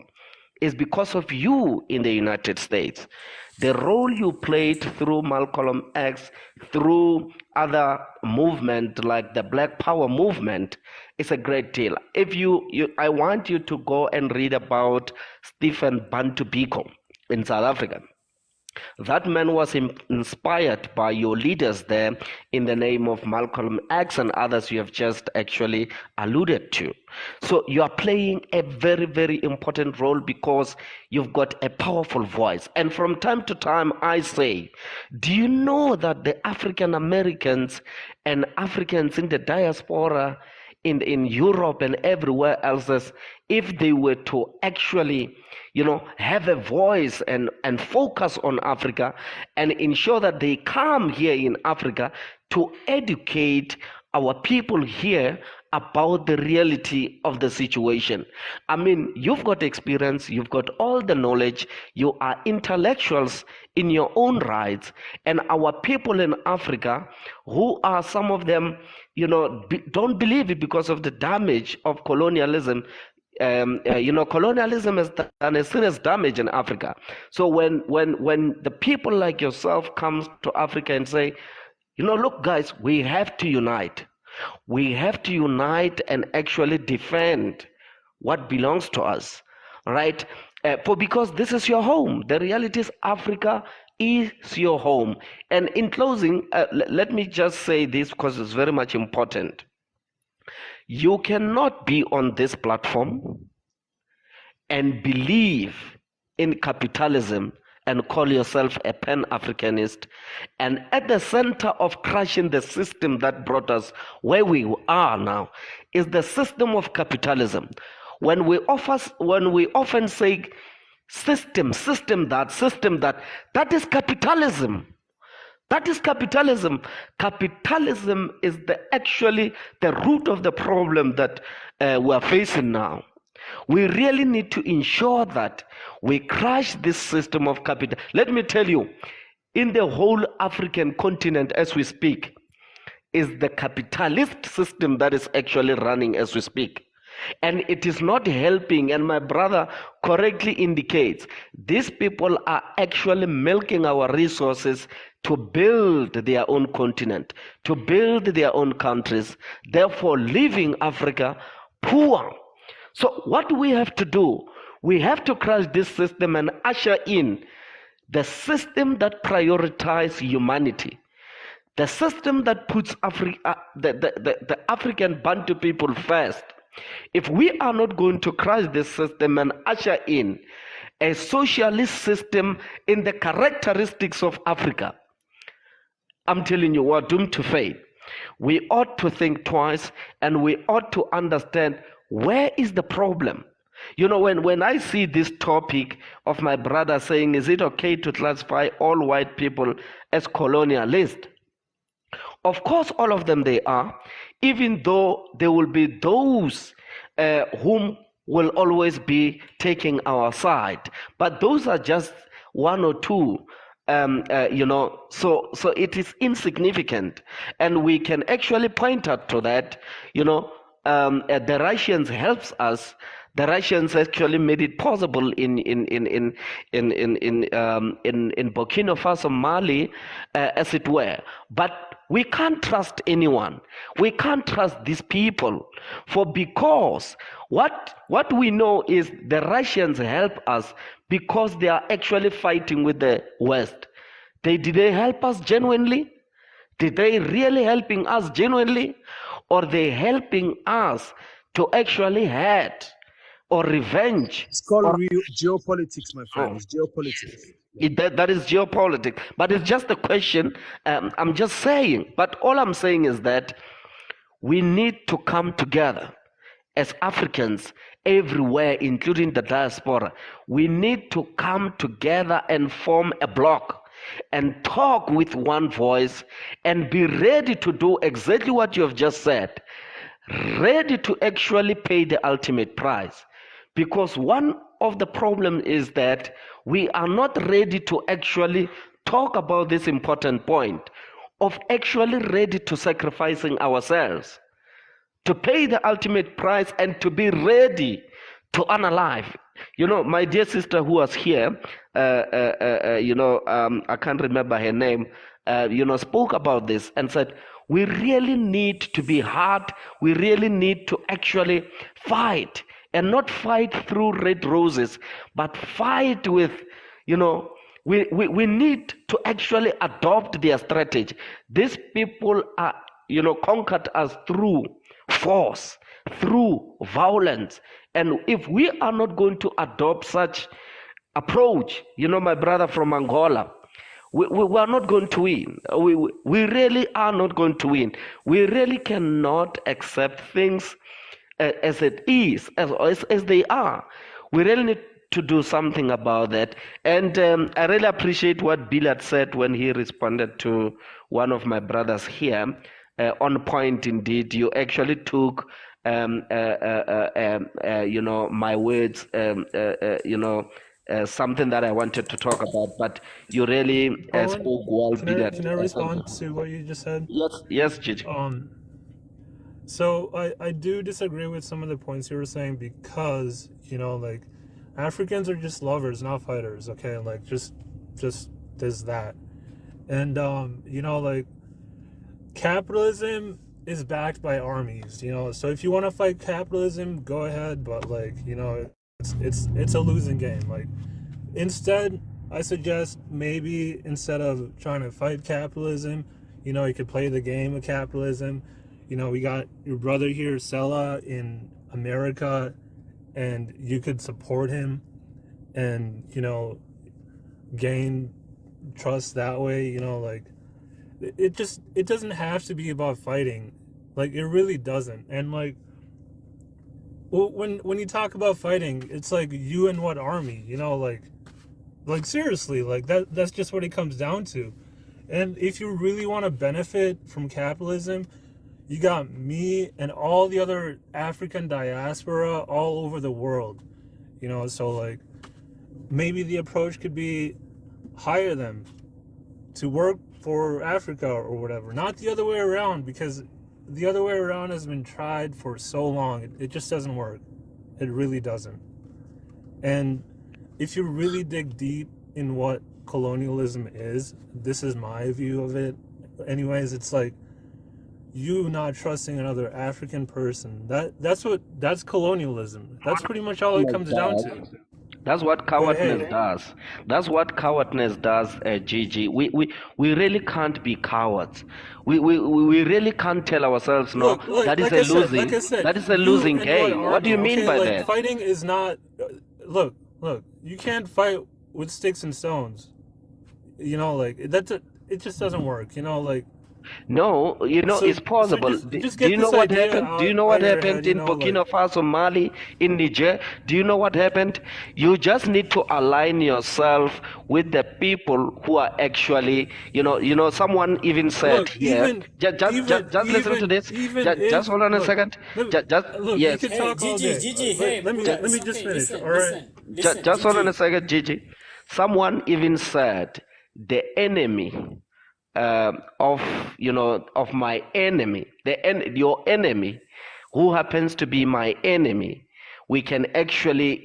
is because of you in the United States. The role you played through Malcolm X, through other movement like the Black Power movement, is a great deal. If I want you to go and read about Stephen Bantu Biko in South Africa. That man was inspired by your leaders there in the name of Malcolm X and others you have just actually alluded to. So you are playing a very, very important role because you've got a powerful voice. And from time to time, I say, do you know that the African Americans and Africans in the diaspora in Europe and everywhere else, if they were to actually have a voice and focus on Africa and ensure that they come here in Africa to educate our people here about the reality of the situation. I mean, you've got experience, you've got all the knowledge, you are intellectuals in your own rights, and our people in Africa, who are some of them, don't believe it because of the damage of colonialism. Colonialism has done a serious damage in Africa. So when the people like yourself comes to Africa and say, look, guys, we have to unite. We have to unite and actually defend what belongs to us, right? Because this is your home. The reality is Africa is your home. And in closing, let me just say this because it's very much important. You cannot be on this platform and believe in capitalism and call yourself a Pan-Africanist, and at the center of crushing the system that brought us where we are now is the system of capitalism. When we often say system that is capitalism. That is capitalism. Capitalism is actually the root of the problem that we're facing now. We really need to ensure that we crush this system of capital. Let me tell you, in the whole African continent as we speak, is the capitalist system that is actually running as we speak. And it is not helping, and my brother correctly indicates, these people are actually milking our resources to build their own continent, to build their own countries, therefore leaving Africa poor. So what we have to do, we have to crush this system and usher in the system that prioritizes humanity, the system that puts the African Bantu people first. If we are not going to crush this system and usher in a socialist system in the characteristics of Africa, I'm telling you, we're doomed to fail. We ought to think twice, and we ought to understand where is the problem. When I see this topic of my brother saying, is it okay to classify all white people as colonialists? Of course, all of them they are, even though there will be those whom will always be taking our side. But those are just one or two. So it is insignificant, and we can actually point out to that. The Russians helps us. The Russians actually made it possible in Burkina Faso, Mali, as it were. But we can't trust anyone. We can't trust these people, because what we know is the Russians help us because they are actually fighting with the West. Did they help us genuinely? Did they really helping us genuinely? Or they helping us to actually hate or revenge? It's called geopolitics, my friend. It's geopolitics. That is geopolitics. But it's just a question. I'm just saying. But all I'm saying is that we need to come together as Africans everywhere, including the diaspora. We need to come together and form a block and talk with one voice and be ready to do exactly what you have just said, ready to actually pay the ultimate price. Because one of the problems is that we are not ready to actually talk about this important point of actually ready to sacrificing ourselves, to pay the ultimate price and to be ready to unalive. My dear sister who was here, I can't remember her name, spoke about this and said, we really need to be hard. We really need to actually fight, and not fight through red roses, but fight with, we need to actually adopt their strategy. These people are, conquered us through force, through violence. And if we are not going to adopt such approach, my brother from Angola, we are not going to win. We really are not going to win. We really cannot accept things as it is, as they are. We really need to do something about that. And I really appreciate what Bill had said when he responded to one of my brothers here. On point indeed. You actually took my words, something that I wanted to talk about, but you really spoke well. Can I respond to what you just said? Yes, Gigi. So I do disagree with some of the points you were saying, because like, Africans are just lovers, not fighters. Okay, like just there's that, and like, capitalism is backed by armies. So if you want to fight capitalism, go ahead, but like, it's a losing game. Like, instead, I suggest maybe instead of trying to fight capitalism, you could play the game of capitalism. We got your brother here, Sela, in America, and you could support him and, gain trust that way. Like, it doesn't have to be about fighting. Like, it really doesn't. And like, well, when you talk about fighting, it's like, you and what army? Like seriously, like that's just what it comes down to. And if you really want to benefit from capitalism, you got me and all the other African diaspora all over the world. So like, maybe the approach could be hire them to work for Africa or whatever, not the other way around, because the other way around has been tried for so long. It just doesn't work. It really doesn't. And if you really dig deep in what colonialism is, this is my view of it anyways, it's like, you not trusting another African person. That's colonialism. That's pretty much all it comes down to. That's what cowardness does. That's what cowardness does, Gigi. We really can't be cowards. We really can't tell ourselves, no, that is that is a losing game. What do you mean by that? Fighting is not, look, you can't fight with sticks and stones. Like, it just doesn't work, like. No, it's possible. Just do you know what happened? Do you know what happened in head, Burkina Faso, Mali, in Niger? Do you know what happened? You just need to align yourself with the people who are actually, someone even said here. Just listen to this. Just hold on a second. Yes. You can talk all day. Gigi, hey, let me just finish. All right. Just hold on a second, Gigi. Someone even said the enemy of my enemy, your enemy, who happens to be my enemy, we can actually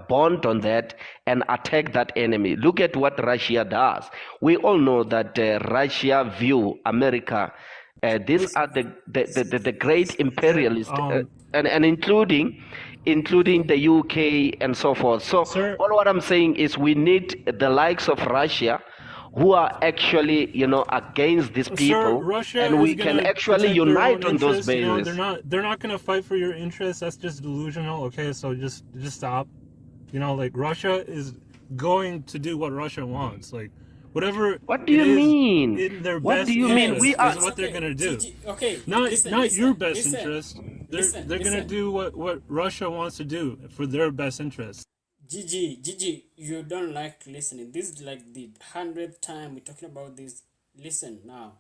bond on that and attack that enemy. Look at what Russia does. We all know that Russia view America. These are the great imperialists, and including the UK and so forth. So all what I'm saying is, we need the likes of Russia, who are actually, against these people, and we can actually unite on those bases. They're not going to fight for your interests. That's just delusional. Okay, so just stop. Like, Russia is going to do what Russia wants. Like, whatever. What do you mean? In their What best do you mean? interest We are is what they're going to do. Okay, Not listen, your best interest. They're gonna do what Russia wants to do for their best interest. Gigi, you don't like listening. This is like the 100th time we're talking about this. Listen now.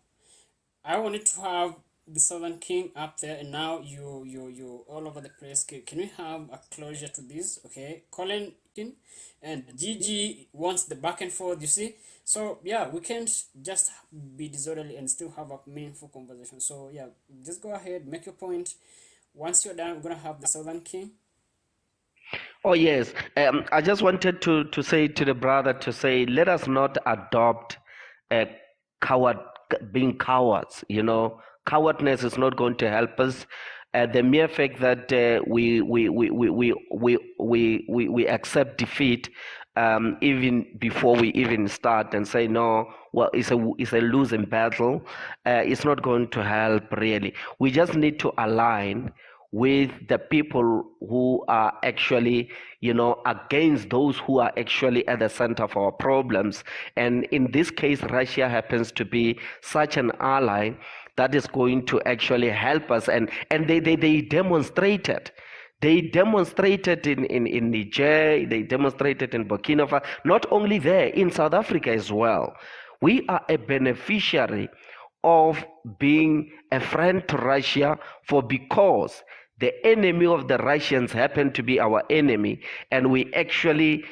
I wanted to have the Southern King up there, and now you all over the place. Can we have a closure to this? Okay, Colin and Gigi wants the back and forth. You see, so yeah, we can't just be disorderly and still have a meaningful conversation. So yeah, just go ahead, make your point. Once you're done, we're gonna have the Southern King. Oh yes, I just wanted to say to the brother to say, let us not adopt a coward being cowards. You know, cowardness is not going to help us. The mere fact that we accept defeat even before we even start and say no, well, it's a losing battle. It's not going to help really. We just need to align with the people who are actually, against those who are actually at the center of our problems. And in this case, Russia happens to be such an ally that is going to actually help us. And they demonstrated. They demonstrated in Niger, they demonstrated in Burkina Faso, not only there, in South Africa as well. We are a beneficiary of being a friend to Russia because the enemy of the Russians happen to be our enemy, and we actually,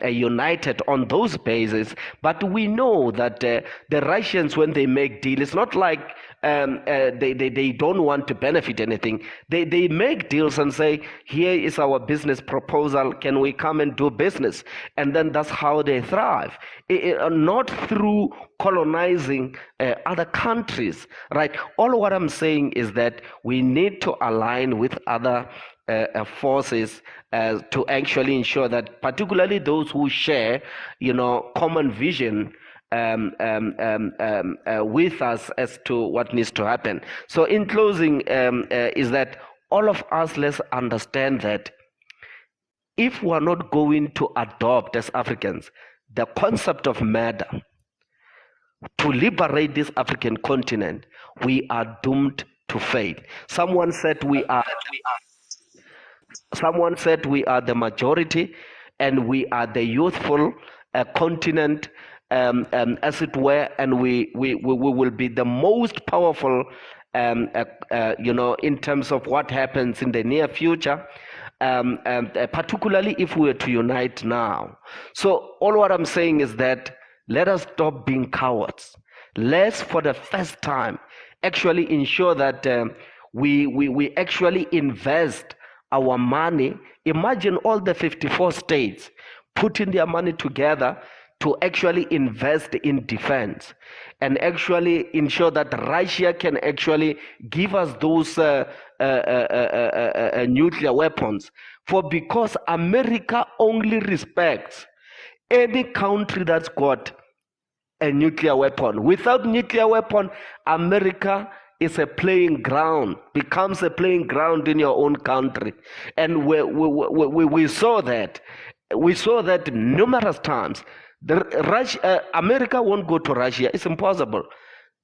united on those bases. But we know that the Russians, when they make deals, it's not like they don't want to benefit anything. They make deals and say, here is our business proposal, can we come and do business? And then that's how they thrive. Not through colonizing other countries, right? All what I'm saying is that we need to align with other forces to actually ensure that, particularly those who share, common vision with us as to what needs to happen. So in closing, is that all of us, let's understand that if we're not going to adopt as Africans the concept of murder to liberate this African continent, we are doomed to fail. Someone said we are the majority, and we are the youthful continent, as it were, and we will be the most powerful, in terms of what happens in the near future, particularly if we were to unite now. So all what I'm saying is that let us stop being cowards. Let's, for the first time, actually ensure that we actually invest our money. Imagine all the 54 states putting their money together to actually invest in defense and actually ensure that Russia can actually give us those nuclear weapons. Because America only respects any country that's got a nuclear weapon. Without nuclear weapon, America is a playing ground, becomes a playing ground in your own country. And we saw that. We saw that numerous times. America won't go to Russia. It's impossible.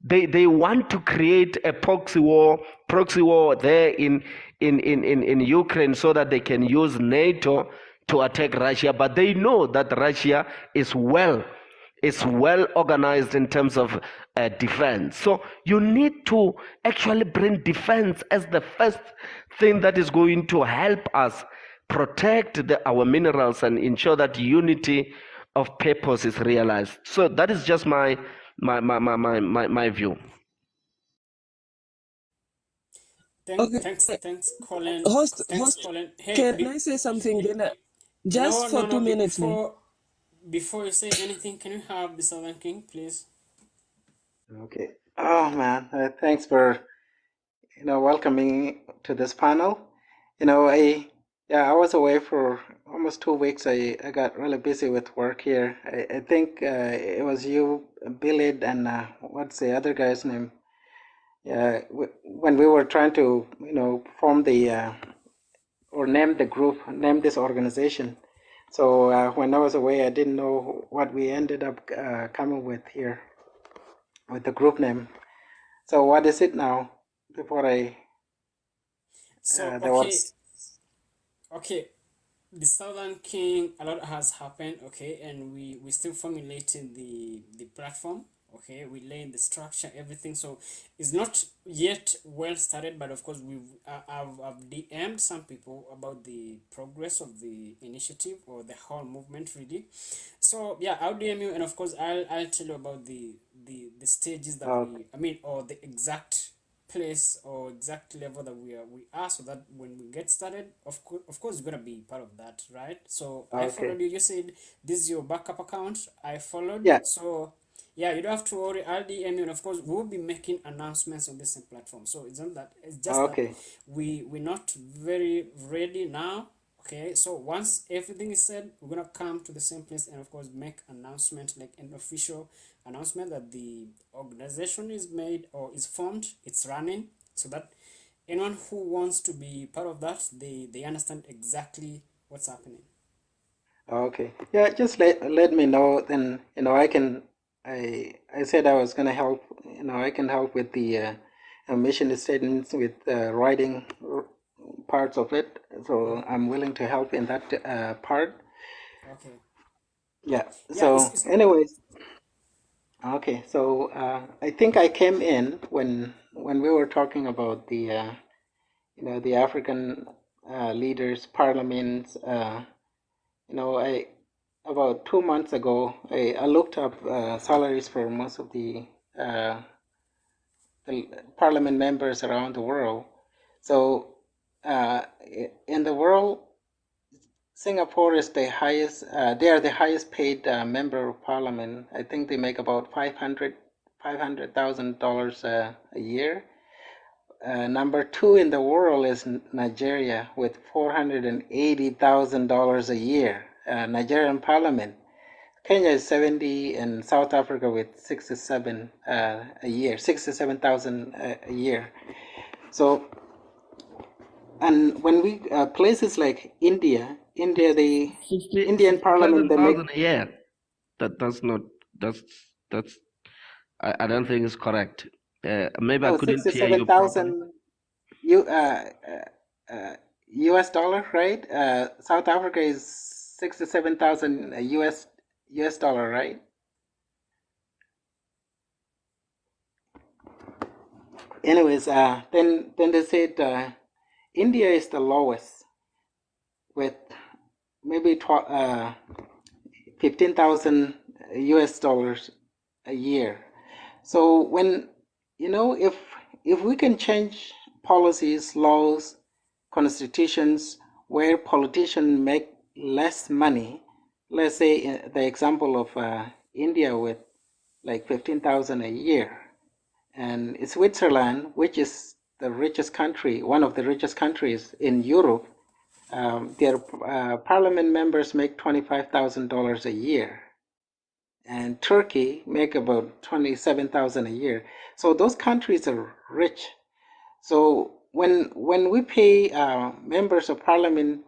They want to create a proxy war there in Ukraine so that they can use NATO to attack Russia. But they know that Russia is well organized in terms of defense. So you need to actually bring defense as the first thing that is going to help us protect our minerals and ensure that unity of purpose is realized. So that is just my view. Thanks, Colin. Host, Colin. Hey, can I say something then? Just for 2 minutes, before you say anything, can you have the Southern King, please? Okay. Oh man, thanks for welcoming me to this panel. I was away for almost 2 weeks. I got really busy with work here. I think it was you, Billy, and what's the other guy's name? When we were trying to form or name the group, name this organization. So when I was away, I didn't know what we ended up coming with here with the group name. So what is it now? before I So there was okay, the Southern King, a lot has happened, okay, and we still formulating the platform, okay, we laying the structure, everything. So it's not yet well started, but of course I've DM'd some people about the progress of the initiative or the whole movement really. So yeah, I'll DM you, and of course I'll tell you about the stages that okay. we, I mean, or the exact place or exact level that we are, so that when we get started, of course you're gonna be part of that, right? So I Okay. followed you. You said this is your backup account. I followed. Yeah. So yeah, you don't have to worry. I'll DM you, and of course we'll be making announcements on this same platform. So it's not that, it's just that Okay. we're not very ready now. Okay, so once everything is said, we're gonna come to the same place and of course make announcement, like an official announcement that the organization is made or is formed, it's running, so that anyone who wants to be part of that, they understand exactly what's happening. Okay. Yeah, just let me know, then I can I said I was gonna help, I can help with the mission statements, with writing parts of it. So I'm willing to help in that part. Okay. Yeah. Yeah, So anyways, okay. So I think I came in when we were talking about the the African leaders, parliaments. I about 2 months ago, I looked up salaries for most of uh, the parliament members around the world. So in the world, Singapore is the highest. They are the highest paid member of parliament. I think they make about $500,000 a year. Number two in the world is Nigeria with $480,000 a year. Nigerian parliament. Kenya is 70, and South Africa with 67 a year, 67,000 a year. So, and when we places like India, the Indian parliament, they make 67,000 a year. That's not that's I don't think it's correct. Maybe I couldn't hear you properly. 67,000 U, US dollar, right? South Africa is 67,000 US dollar, right? Anyways, then they said India is the lowest with maybe 15,000 US dollars a year. So when if we can change policies, laws, constitutions where politicians make less money, let's say the example of India with like 15,000 a year, and Switzerland, which is the richest country, one of the richest countries in Europe, their parliament members make $25,000 a year, and Turkey make about 27,000 a year. So those countries are rich. So when we pay members of parliament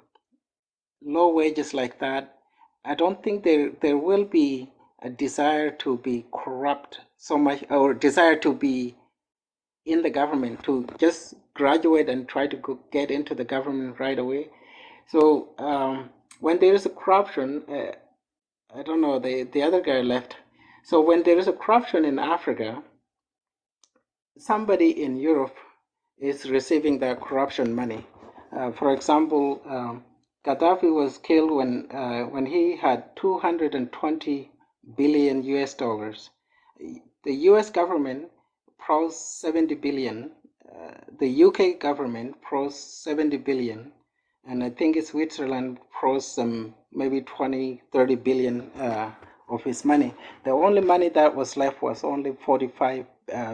low wages like that, I don't think there will be a desire to be corrupt so much, or desire to be in the government, to just graduate and try to get into the government right away. So when there is a corruption, I don't know, the other guy left. So when there is a corruption in Africa, somebody in Europe is receiving the corruption money. For example, Gaddafi was killed when he had 220 billion US dollars. The US government pros 70 billion. The UK government pros 70 billion. And I think Switzerland pros some maybe 20, 30 billion of his money. The only money that was left was only 45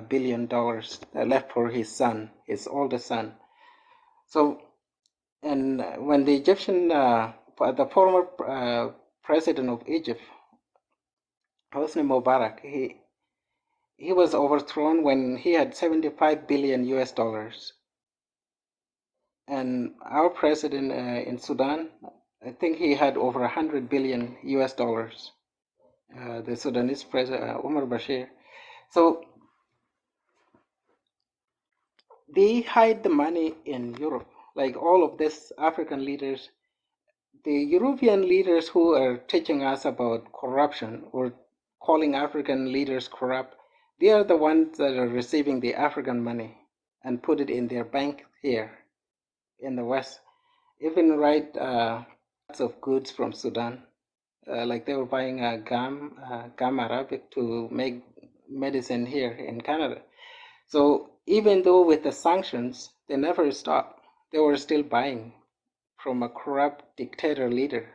billion dollars left for his son, his oldest son. So, and when the the former president of Egypt, Hosni Mubarak, he was overthrown when he had 75 billion US dollars. And our president in Sudan, I think he had over 100 billion US dollars. The Sudanese president, Omar Bashir. So they hide the money in Europe. Like all of these African leaders, the European leaders who are teaching us about corruption or calling African leaders corrupt, they are the ones that are receiving the African money and put it in their bank here in the West. Even lots of goods from Sudan, like they were buying gum arabic to make medicine here in Canada. So even though with the sanctions, they never stopped. They were still buying from a corrupt dictator leader.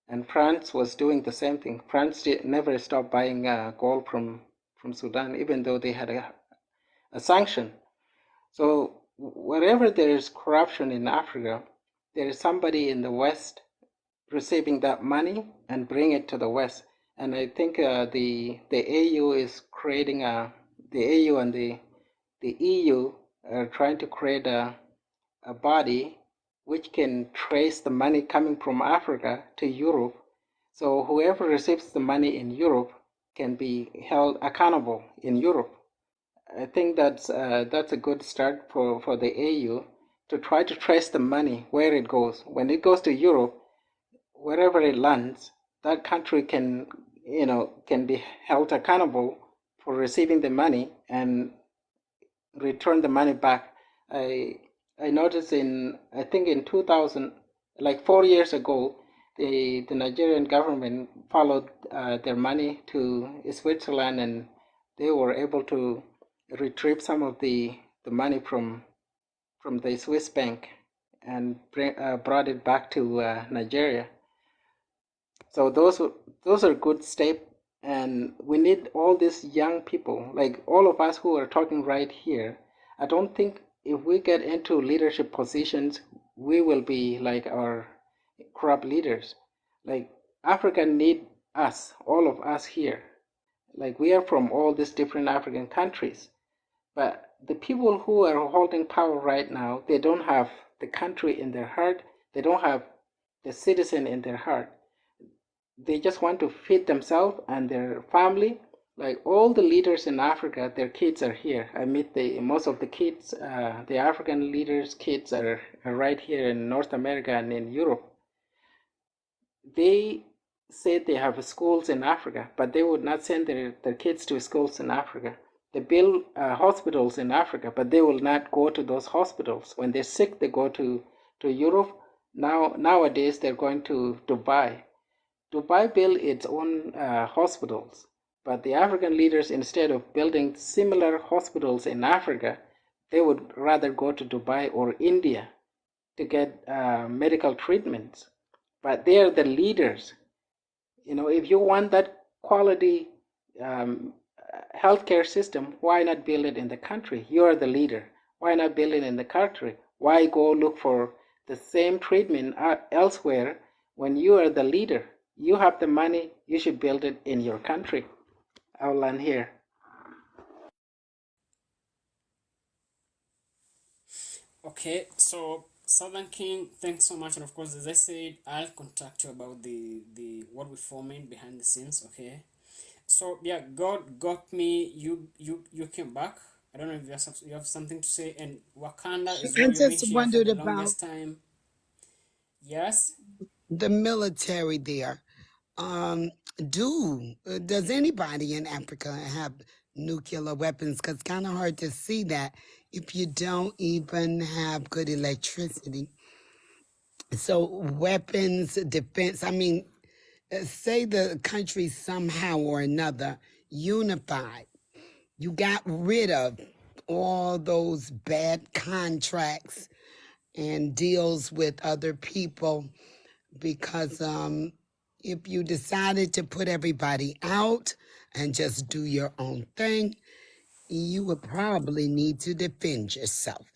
And France was doing the same thing. France never stopped buying gold from Sudan, even though they had a sanction. So wherever there is corruption in Africa, there is somebody in the West receiving that money and bring it to the West. And I think the AU is creating the AU and the EU are trying to create a body which can trace the money coming from Africa to Europe. So whoever receives the money in Europe can be held accountable in Europe. I think that's a good start for the AU to try to trace the money where it goes. When it goes to Europe, wherever it lands, that country can be held accountable for receiving the money and return the money back. I noticed I think in 2000, like 4 years ago, the Nigerian government followed their money to Switzerland, and they were able to retrieve some of the money from the Swiss bank and brought it back to Nigeria. So those are good steps, and we need all these young people, like all of us who are talking right here. I don't think if we get into leadership positions, we will be like our corrupt leaders. Like Africa need us, all of us here. Like we are from all these different African countries, but the people who are holding power right now, they don't have the country in their heart. They don't have the citizen in their heart. They just want to feed themselves and their family. Like all the leaders in Africa, their kids are here. I meet most of the kids, the African leaders' kids are right here in North America and in Europe. They say they have schools in Africa, but they would not send their kids to schools in Africa. They build hospitals in Africa, but they will not go to those hospitals. When they're sick, they go to Europe. Nowadays, they're going to Dubai. Dubai built its own hospitals, but the African leaders, instead of building similar hospitals in Africa, they would rather go to Dubai or India to get medical treatments. But they are the leaders. If you want that quality healthcare system, why not build it in the country? You are the leader. Why not build it in the country? Why go look for the same treatment elsewhere when you are the leader? You have the money, you should build it in your country. I'll land here. Okay, so Southern King, thanks so much. And of course, as I said, I'll contact you about the what we're forming behind the scenes. Okay, so yeah, God got me. You came back. I don't know if you have something to say. And Wakanda as I well. You've been just here for wondered the about longest time. Yes. the military there. Um, does anybody in Africa have nuclear weapons? Because it's kind of hard to see that if you don't even have good electricity. So weapons, defense, I mean, say the country somehow or another unified. You got rid of all those bad contracts and deals with other people because if you decided to put everybody out and just do your own thing, you would probably need to defend yourself.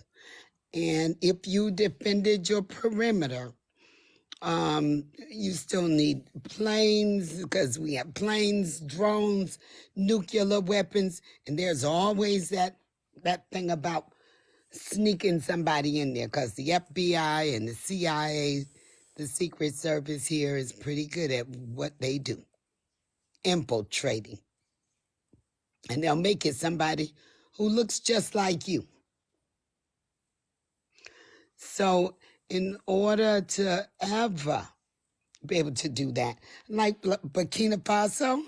And if you defended your perimeter, you still need planes because we have planes, drones, nuclear weapons, and there's always that thing about sneaking somebody in there because the FBI and the CIA, the Secret Service here is pretty good at what they do, infiltrating. And they'll make it somebody who looks just like you. So in order to ever be able to do that, like Burkina Faso,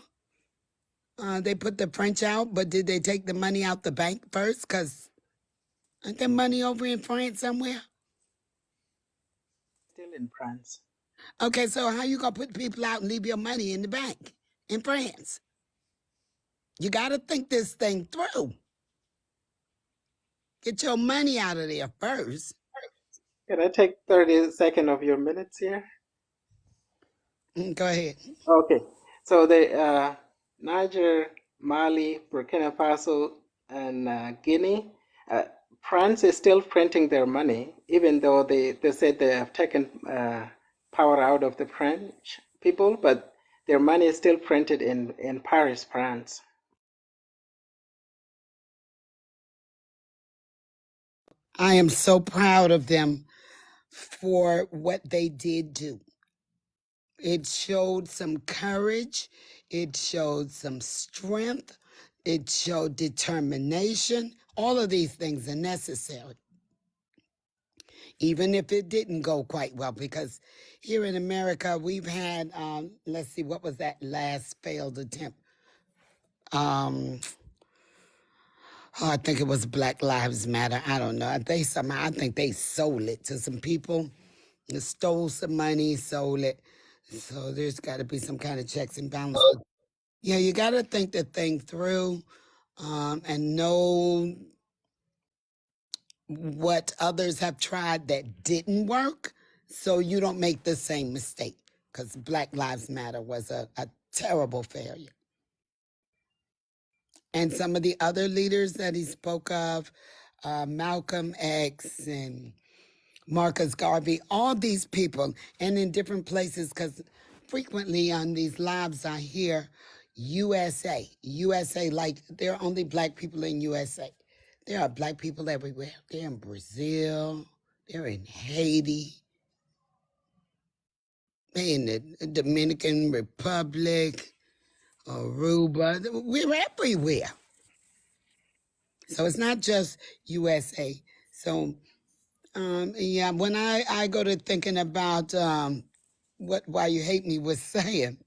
they put the French out, but did they take the money out the bank first? Because aren't there money over in France somewhere? Still in France. Okay, so how you gonna put people out and leave your money in the bank in France? You gotta think this thing through. Get your money out of there first. Can I take 30 seconds of your minutes here? Go ahead. Okay. So the Niger, Mali, Burkina Faso, and Guinea, France is still printing their money, even though they said they have taken power out of the French people, but their money is still printed in Paris, France. I am so proud of them for what they did do. It showed some courage. It showed some strength. It showed determination. All of these things are necessary, even if it didn't go quite well, because here in America, we've had, let's see, what was that last failed attempt? I think it was Black Lives Matter. I don't know. I think they sold it to some people. They stole some money, sold it. So there's got to be some kind of checks and balances. Yeah, you got to think the thing through and know what others have tried that didn't work, so you don't make the same mistake. Because Black Lives Matter was a terrible failure. And some of the other leaders that he spoke of, Malcolm X and Marcus Garvey, all these people, and in different places, because frequently on these lives I hear USA, like there are only black people in USA. There are black people everywhere. They're in Brazil, they're in Haiti, they're in the Dominican Republic, Aruba. We're everywhere. So it's not just USA. So yeah, when I go to thinking about what Why You Hate Me was saying,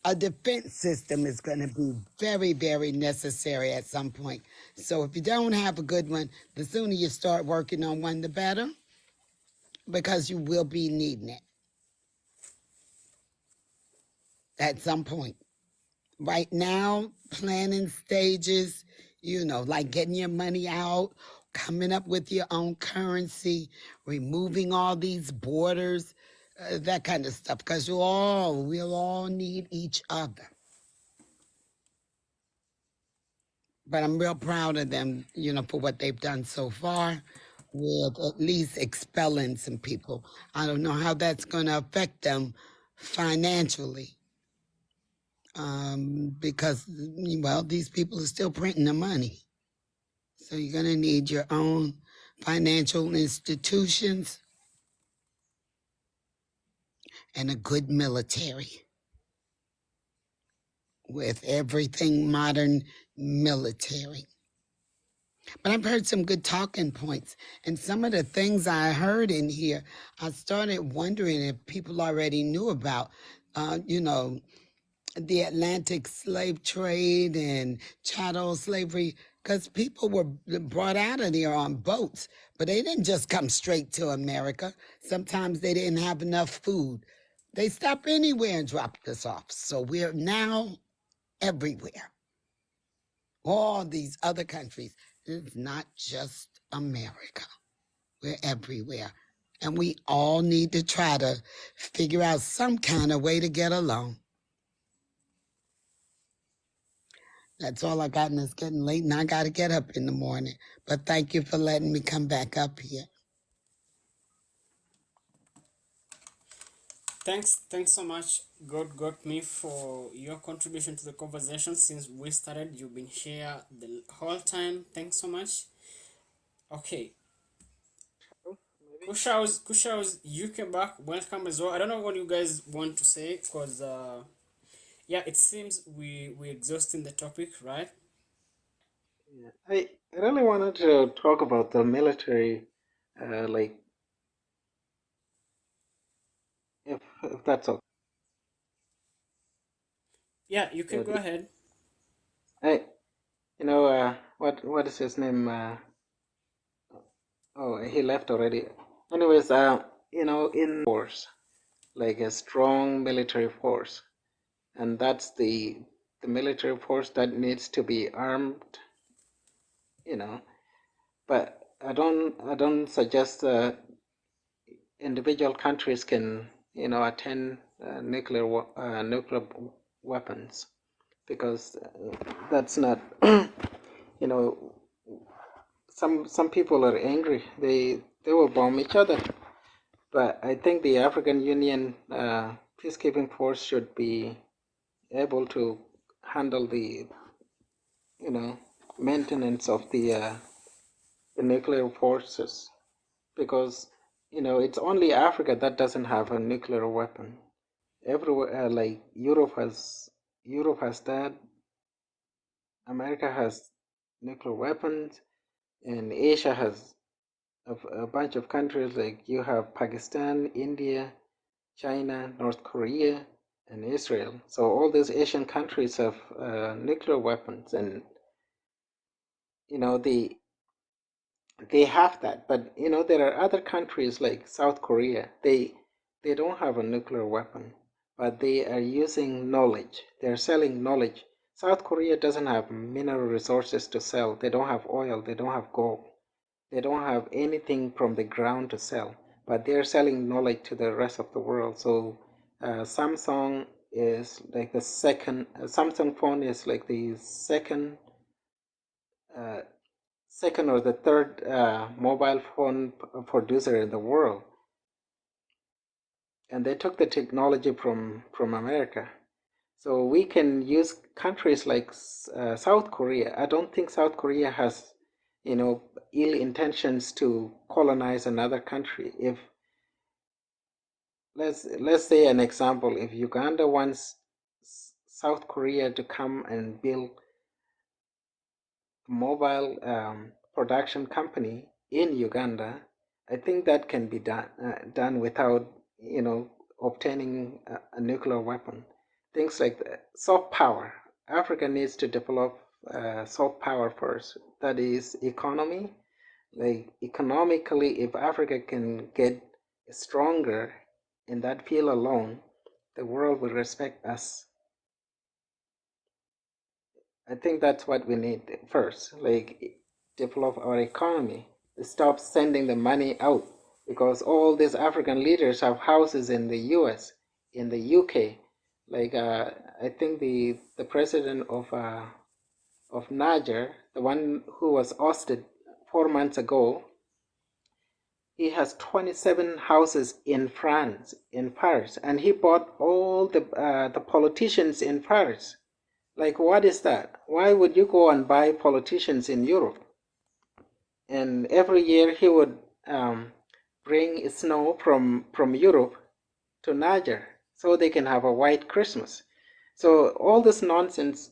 a defense system is going to be very, very necessary at some point. So if you don't have a good one, the sooner you start working on one, the better, because you will be needing it at some point. Right now, planning stages, like getting your money out, coming up with your own currency, removing all these borders, that kind of stuff, because we'll all need each other. But I'm real proud of them, for what they've done so far with at least expelling some people. I don't know how that's going to affect them financially. Because, well, these people are still printing the money. So you're going to need your own financial institutions and a good military with everything modern military. But I've heard some good talking points. And some of the things I heard in here, I started wondering if people already knew about, the Atlantic slave trade and chattel slavery, because people were brought out of there on boats, but they didn't just come straight to America. Sometimes they didn't have enough food. They stopped anywhere and dropped us off. So we're now everywhere. All these other countries. It's not just America. We're everywhere. And we all need to try to figure out some kind of way to get along. That's all I got, and it's getting late, and I got to get up in the morning. But thank you for letting me come back up here. Thanks so much, God got me, for your contribution to the conversation. Since we started, you've been here the whole time. Thanks so much. Okay. Kushaus, you came back. Welcome as well. I don't know what you guys want to say, because yeah, it seems we exhausting the topic, right? Yeah. I really wanted to talk about the military, like if that's okay. Yeah, you can go ahead. I, what is his name? Oh, he left already. Anyways, in force, like a strong military force, and that's the military force that needs to be armed, you know. But I don't suggest individual countries can, attend nuclear weapons, because that's not, you know, some people are angry. They will bomb each other. But I think the African Union peacekeeping force should be able to handle the, maintenance of the nuclear forces, because it's only Africa that doesn't have a nuclear weapon. Everywhere, like Europe has that. America has nuclear weapons, and Asia has a bunch of countries. Like you have Pakistan, India, China, North Korea, and Israel. So all these Asian countries have nuclear weapons, and they have that. But there are other countries like South Korea. They don't have a nuclear weapon, but they are using knowledge. They're selling knowledge. South Korea doesn't have mineral resources to sell. They don't have oil. They don't have gold. They don't have anything from the ground to sell, but they're selling knowledge to the rest of the world. So Samsung is like the second. Samsung phone is like the uh, second or the third mobile phone producer in the world, and they took the technology from America. So we can use countries like South Korea. I don't think South Korea has, ill intentions to colonize another country. If let's say an example, if Uganda wants South Korea to come and build a mobile production company in Uganda, I think that can be done without, obtaining a nuclear weapon. Things like that. Soft power. Africa needs to develop soft power first. That is economy. Like economically, if Africa can get stronger in that field alone, the world will respect us. I think that's what we need first. Like develop our economy. Stop sending the money out, because all these African leaders have houses in the U.S., in the UK. Like I think the president of Niger, the one who was ousted 4 months ago, he has 27 houses in France, in Paris, and he bought all the politicians in Paris. Like, what is that? Why would you go and buy politicians in Europe? And every year he would bring snow from Europe to Niger so they can have a white Christmas. So all this nonsense,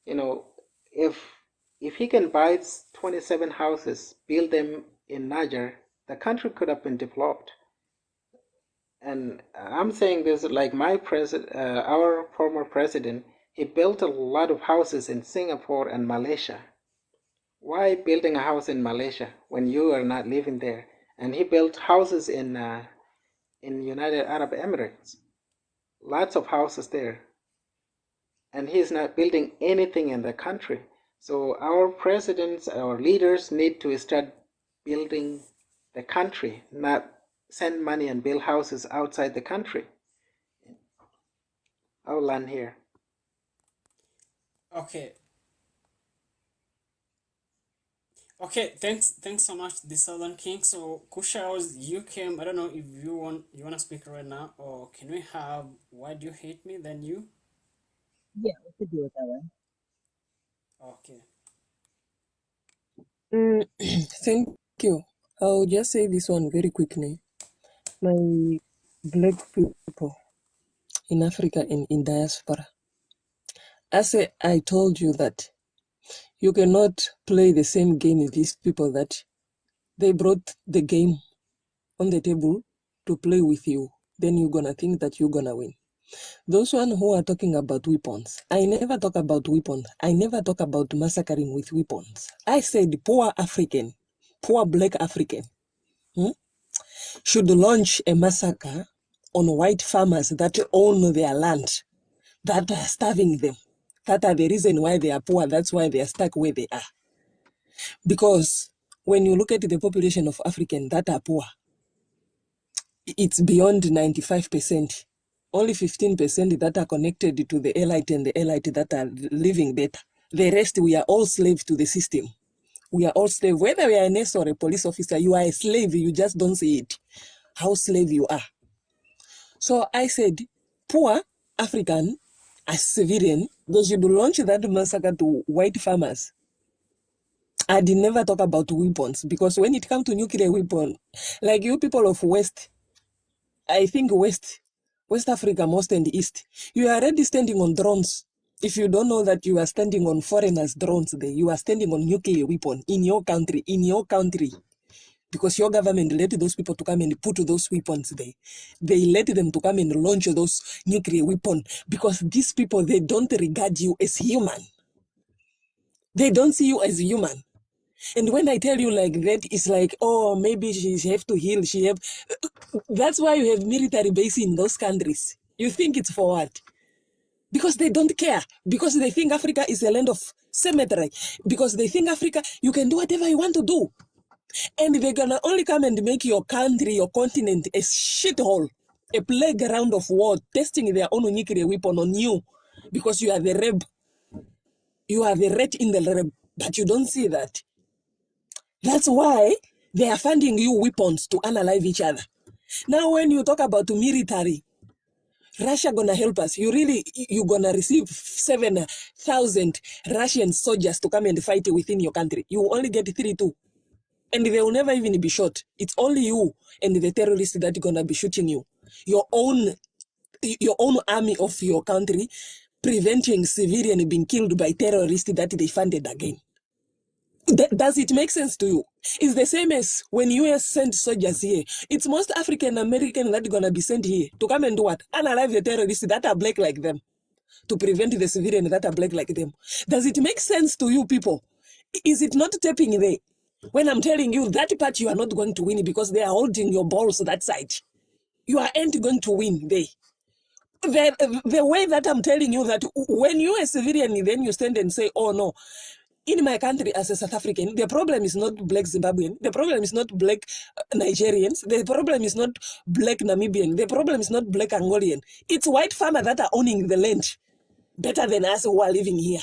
you know, if he can buy 27 houses, build them in Niger, the country could have been developed. And I'm saying this like our former president, he built a lot of houses in Singapore and Malaysia. Why building a house in Malaysia when you are not living there? And he built houses in United Arab Emirates, lots of houses there, and he's not building anything in the country. So our presidents, our leaders need to start building the country, not send money and build houses outside the country. I'll land here. Okay. Okay, thanks so much, the Southern King. So Kushaos, you came. I don't know if you wanna speak right now, or can we have Why Do You Hate Me? Then you. Yeah, we could do it that way. Okay. Thank you. I'll just say this one very quickly. My black people in Africa and in diaspora. I told you that You cannot play the same game with these people that they brought the game on the table to play with you. Then you're gonna think that you're gonna win. Those one who are talking about weapons, I never talk about weapons. I never talk about massacring with weapons. I said poor African, poor black African, should launch a massacre on white farmers that own their land, that are starving them, that are the reason why they are poor. That's why they are stuck where they are. Because when you look at the population of African that are poor, it's beyond 95%. Only 15% that are connected to the elite and the elite that are living better. The rest, we are all slaves to the system. We are all slaves. Whether you are a nurse or a police officer, you are a slave. You just don't see it. How slave you are. So I said, poor African, as civilian, they should launch that massacre to white farmers. I did never talk about weapons because when it comes to nuclear weapon, like you people of West, I think West Africa, most and East, you are already standing on drones. If you don't know that you are standing on foreigners' drones there, you are standing on nuclear weapon in your country, because your government let those people to come and put those weapons there. They let them to come and launch those nuclear weapons because these people, they don't regard you as human. They don't see you as human. And when I tell you like that, it's like, oh, maybe she have to heal. That's why you have military base in those countries. You think it's for what? Because they don't care. Because they think Africa is a land of cemetery. Because they think Africa, you can do whatever you want to do. And they're gonna only come and make your country, your continent, a shithole, a playground of war, testing their own nuclear weapon on you. Because you are the reb. You are the rat in the reb. But you don't see that. That's why they are funding you weapons to unalive each other. Now, when you talk about the military, Russia gonna help us. You gonna receive 7,000 Russian soldiers to come and fight within your country. You only get 3-2. And they will never even be shot. It's only you and the terrorists that are gonna be shooting you. Your own army of your country preventing civilian being killed by terrorists that they funded again. Does it make sense to you? It's the same as when US send soldiers here. It's most African American that are gonna be sent here to come and do what? Unalive the terrorists that are black like them, to prevent the civilians that are black like them. Does it make sense to you people? Is it not tapping there? When I'm telling you that part you are not going to win because they are holding your balls that side. You aren't going to win there. The way that I'm telling you that when you are a civilian, then you stand and say, oh no, in my country as a South African, the problem is not black Zimbabwean. The problem is not black Nigerians. The problem is not black Namibian. The problem is not black Angolian. It's white farmers that are owning the land better than us who are living here.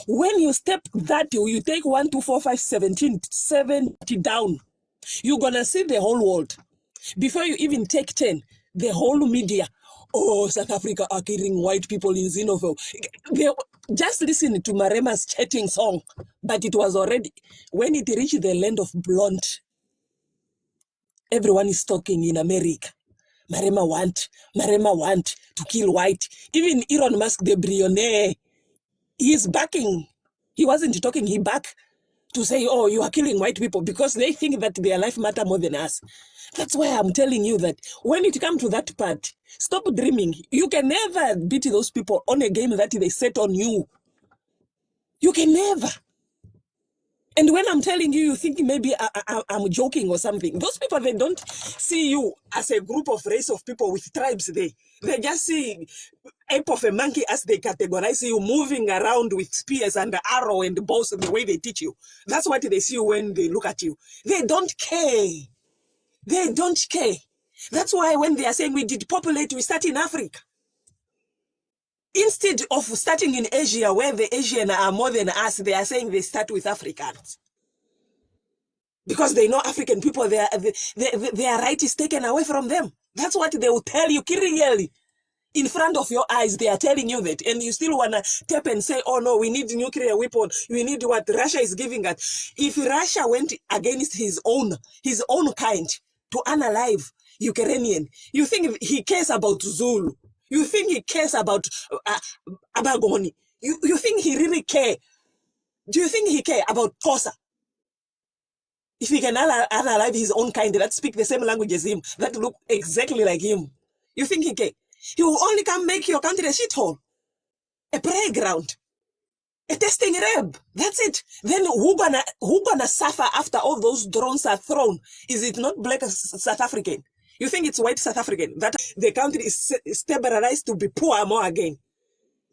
When you step that, you take 1, 2, 4, 5, 17, 70 down, you're going to see the whole world. Before you even take 10, the whole media, oh, South Africa are killing white people in Zimbabwe. Just listen to Marema's chatting song, but it was already, when it reached the land of blonde, everyone is talking in America. Marema want to kill white. Even Elon Musk, the billionaire, he is backing. He wasn't talking, he back to say, oh, you are killing white people because they think that their life matter more than us. That's why I'm telling you that when it comes to that part, stop dreaming. You can never beat those people on a game that they set on you. You can never. And when I'm telling you, you think maybe I'm joking or something. Those people, they don't see you as a group of race of people with tribes. They just see ape of a monkey as they categorize you, moving around with spears and arrow and bows the way they teach you. That's what they see when they look at you. They don't care. They don't care. That's why when they are saying we did populate, we start in Africa. Instead of starting in Asia, where the Asians are more than us, they are saying they start with Africans. Because they know African people, their right is taken away from them. That's what they will tell you, Kirieli. In front of your eyes, they are telling you that. And you still want to tap and say, oh no, we need nuclear weapon. We need what Russia is giving us. If Russia went against his own kind to unalive Ukrainian, you think he cares about Zulu? You think he cares about Abagoni? You think he really cares Do you think he care about Xhosa? If he can unalive his own kind that speak the same language as him, that look exactly like him, you think he care? He will only come make your country a shithole, a playground, a testing rab. That's it. Then who gonna suffer after all those drones are thrown? Is it not black South African? You think it's white South African? That the country is stabilized to be poor more again.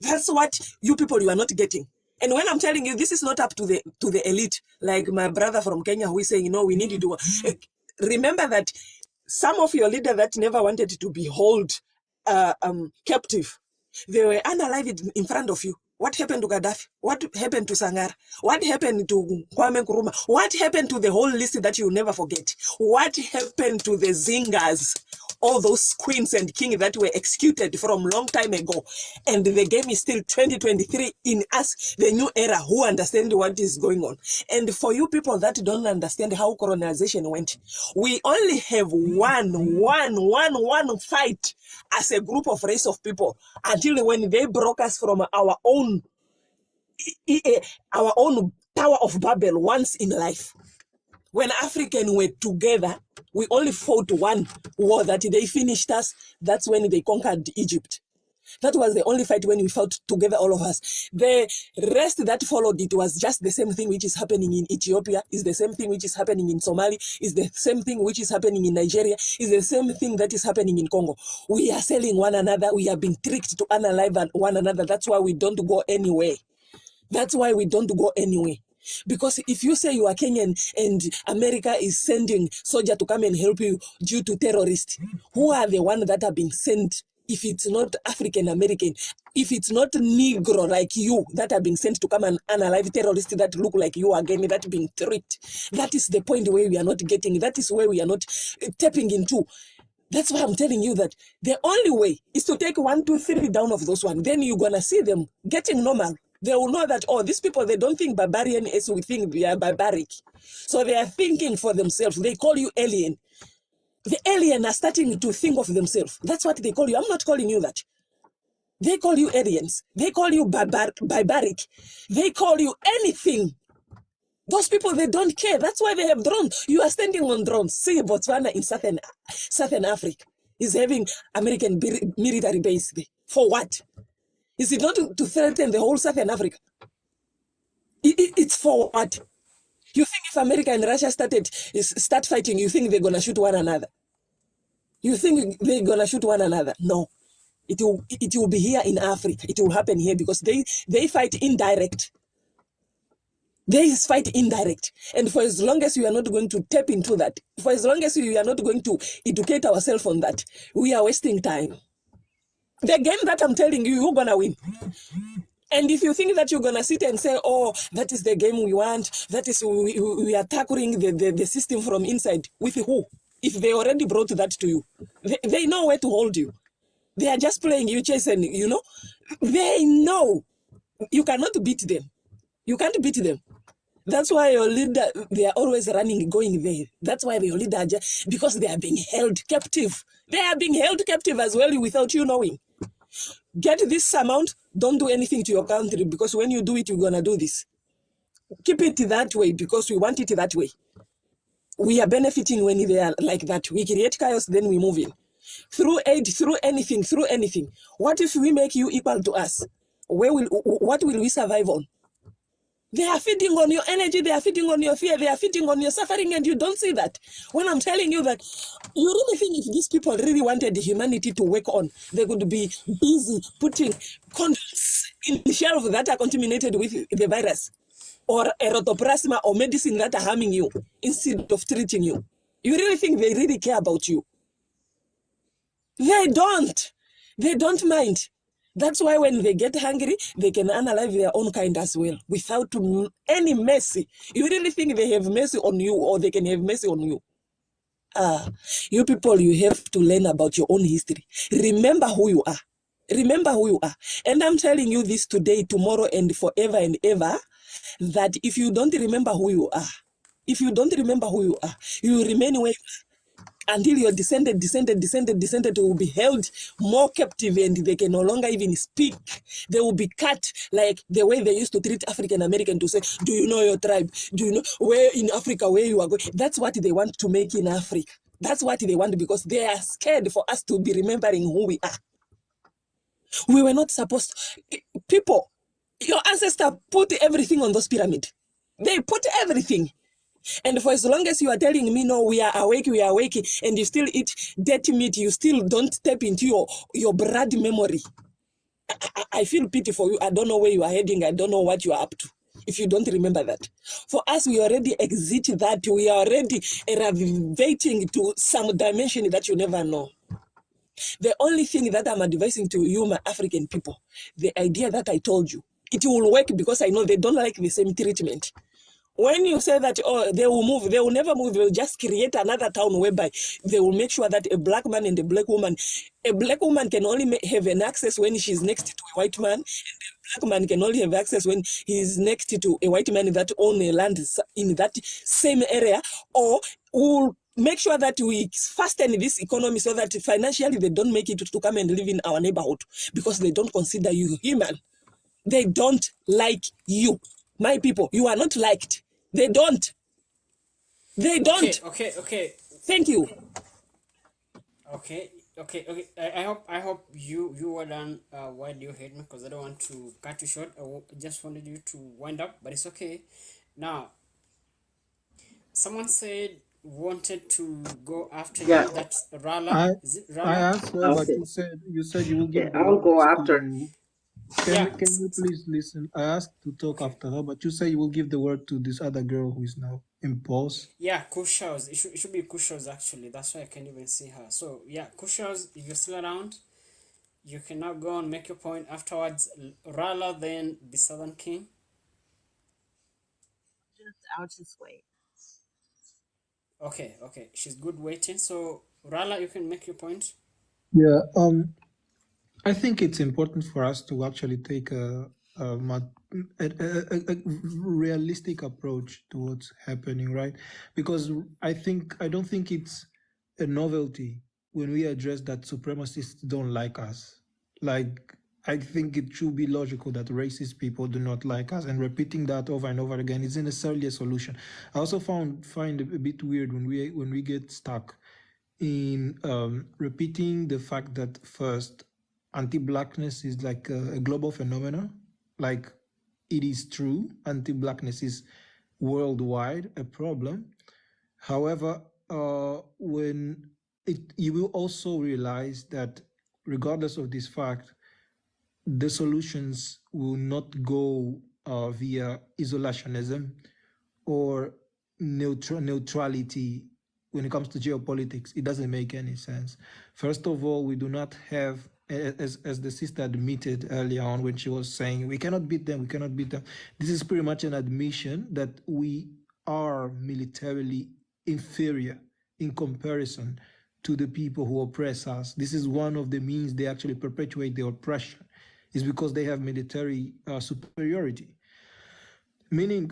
That's what you people, you are not getting. And when I'm telling you, this is not up to the elite, like my brother from Kenya who is saying, we need to do. Remember that some of your leaders that never wanted to be held captive, they were unalived in front of you. What happened to Gaddafi? What happened to Sangara? What happened to Kwame Nkrumah? What happened to the whole list that you'll never forget? What happened to the Zingers? All those queens and kings that were executed from long time ago. And the game is still 2023 in us, the new era, who understand what is going on. And for you people that don't understand how colonization went, we only have one fight as a group of race of people until when they broke us from our own Tower of Babel once in life. When Africans were together, we only fought one war that they finished us. That's when they conquered Egypt. That was the only fight when we fought together, all of us. The rest that followed, it was just the same thing which is happening in Ethiopia, is the same thing which is happening in Somalia, is the same thing which is happening in Nigeria, is the same thing that is happening in Congo. We are selling one another. We have been tricked to unalive one another. That's why we don't go anywhere. That's why we don't go anywhere. Because if you say you are Kenyan and America is sending soldiers to come and help you due to terrorists, who are the ones that have been sent? If it's not African American, if it's not Negro like you that have been sent to come and unalive terrorists that look like you again, that being tricked, that is the point where we are not getting. That is where we are not tapping into. That's why I'm telling you that the only way is to take 1, 2, 3 down of those ones. Then you're gonna see them getting normal. They will know that, these people, they don't think barbarian as we think they are barbaric. So they are thinking for themselves. They call you alien. The alien are starting to think of themselves. That's what they call you. I'm not calling you that. They call you aliens. They call you barbaric. They call you anything. Those people, they don't care. That's why they have drones. You are standing on drones. See, Botswana in Southern Africa is having American military base there. For what? Is it not to threaten the whole Southern Africa? It's for what? You think if America and Russia start fighting, you think they're going to shoot one another? You think they're going to shoot one another? No. It will be here in Africa. It will happen here because they fight indirect. They fight indirect. And for as long as we are not going to tap into that, for as long as we are not going to educate ourselves on that, we are wasting time. The game that I'm telling you, you're going to win. And if you think that you're going to sit and say, that is the game we want, that is, we are tackling the system from inside, with who? If they already brought that to you, they know where to hold you. They are just playing you chess and, they know you cannot beat them. You can't beat them. That's why your leader, they are always running, going there. That's why your leader, because they are being held captive. They are being held captive as well without you knowing. Get this amount, don't do anything to your country because when you do it, you're going to do this. Keep it that way because we want it that way. We are benefiting when they are like that. We create chaos, then we move in. Through aid, through anything. What if we make you equal to us? What will we survive on? They are feeding on your energy, they are feeding on your fear, they are feeding on your suffering, and you don't see that. When I'm telling you that, you really think if these people really wanted humanity to work on, they could be busy putting condoms in the shelves that are contaminated with the virus, or erotoplasma or medicine that are harming you, instead of treating you. You really think they really care about you? They don't. They don't mind. That's why when they get hungry, they can unalive their own kind as well, without any mercy. You really think they have mercy on you, or they can have mercy on you? You people, you have to learn about your own history. Remember who you are. Remember who you are. And I'm telling you this today, tomorrow, and forever and ever, that if you don't remember who you are, you remain where you are. until your descendant will be held more captive and they can no longer even speak. They will be cut like the way they used to treat African American to say, do you know your tribe? Do you know where in Africa where you are going? That's what they want to make in Africa. That's what they want because they are scared for us to be remembering who we are. We were not supposed to, people, your ancestors put everything on those pyramids. They put everything. And for as long as you are telling me, no, we are awake, and you still eat dirty meat, you still don't tap into your blood memory. I feel pity for you. I don't know where you are heading. I don't know what you are up to. If you don't remember that. For us, we already exit that. We are already elevating to some dimension that you never know. The only thing that I'm advising to you, my African people, the idea that I told you, it will work because I know they don't like the same treatment. When you say that, oh, they will move, they will never move. They will just create another town whereby they will make sure that a black man and a black woman can only have an access when she's next to a white man, and a black man can only have access when he's next to a white man that own a land in that same area, or will make sure that we fasten this economy so that financially they don't make it to come and live in our neighborhood because they don't consider you human. They don't like you. My people, you are not liked. They don't. They don't. Okay. Thank you. Okay. I hope you were done. Why do you hate me? Because I don't want to cut you short. I just wanted you to wind up, but it's okay. Now, someone said wanted to go after Yeah. you. That's Rala. I Is it I Rala? asked her, but Okay. you said you will Okay. give the I'll go words after. to. Yeah. Can you please listen? I asked to talk Okay. after her, but you say you will give the word to this other girl who is now in pause. Yeah, Kushaws. It should be Kushaws actually. That's why I can't even see her. So yeah, Kushaws, if you're still around, you can now go and make your point afterwards. Rala, then the Southern King. I'll just wait. Okay. She's good waiting. So Rala, you can make your point. Yeah. I think it's important for us to actually take a realistic approach to what's happening, right? Because I don't think it's a novelty when we address that supremacists don't like us. Like, I think it should be logical that racist people do not like us, and repeating that over and over again isn't necessarily a solution. I also find it a bit weird when we get stuck in repeating the fact that first, anti-blackness is like a global phenomenon. Like, it is true, anti-blackness is worldwide a problem. However, when you will also realize that regardless of this fact, the solutions will not go via isolationism or neutrality. When it comes to geopolitics, it doesn't make any sense. First of all, we do not have, as the sister admitted earlier on when she was saying, we cannot beat them. This is pretty much an admission that we are militarily inferior in comparison to the people who oppress us. This is one of the means they actually perpetuate the oppression, is because they have military superiority. Meaning,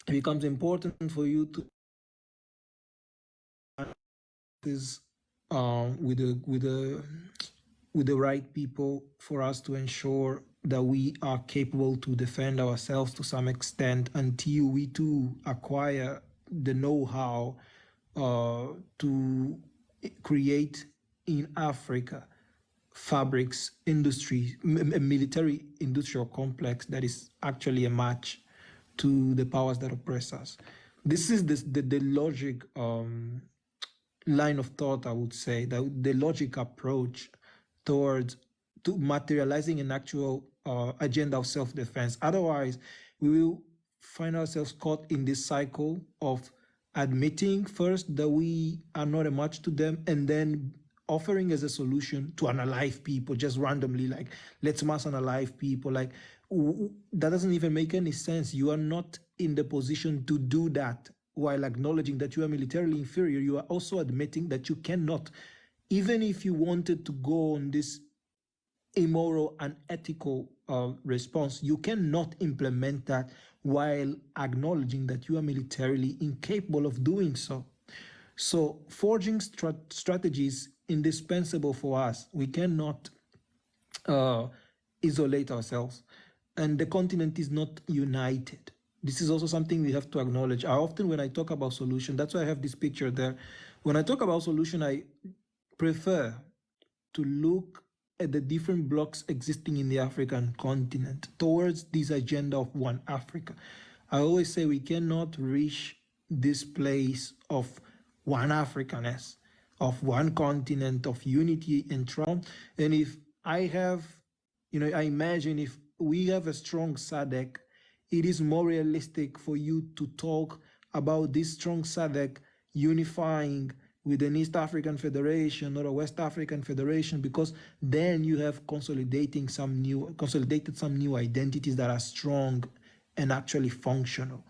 it becomes important for you to is with the right people for us to ensure that we are capable to defend ourselves to some extent until we too acquire the know-how to create in Africa fabrics industry, a military industrial complex that is actually a match to the powers that oppress us. This is the logic line of thought, I would say, that the logic approach towards to materializing an actual agenda of self-defense. Otherwise, we will find ourselves caught in this cycle of admitting first that we are not a match to them, and then offering as a solution to unalive people just randomly, like, let's mass unalive people. Like, that doesn't even make any sense. You are not in the position to do that. While acknowledging that you are militarily inferior, you are also admitting that you cannot, even if you wanted to go on this immoral and ethical response, you cannot implement that while acknowledging that you are militarily incapable of doing so. So forging strategies indispensable for us. We cannot isolate ourselves, and the continent is not united. This is also something we have to acknowledge. I often, when I talk about solution, that's why I have this picture there. When I talk about solution, I prefer to look at the different blocks existing in the African continent towards this agenda of one Africa. I always say we cannot reach this place of one Africanness, of one continent, of unity and trust. And if I have, I imagine if we have a strong SADC, it is more realistic for you to talk about this strong SADC unifying with an East African Federation or a West African Federation, because then you have consolidated some new identities that are strong and actually functional.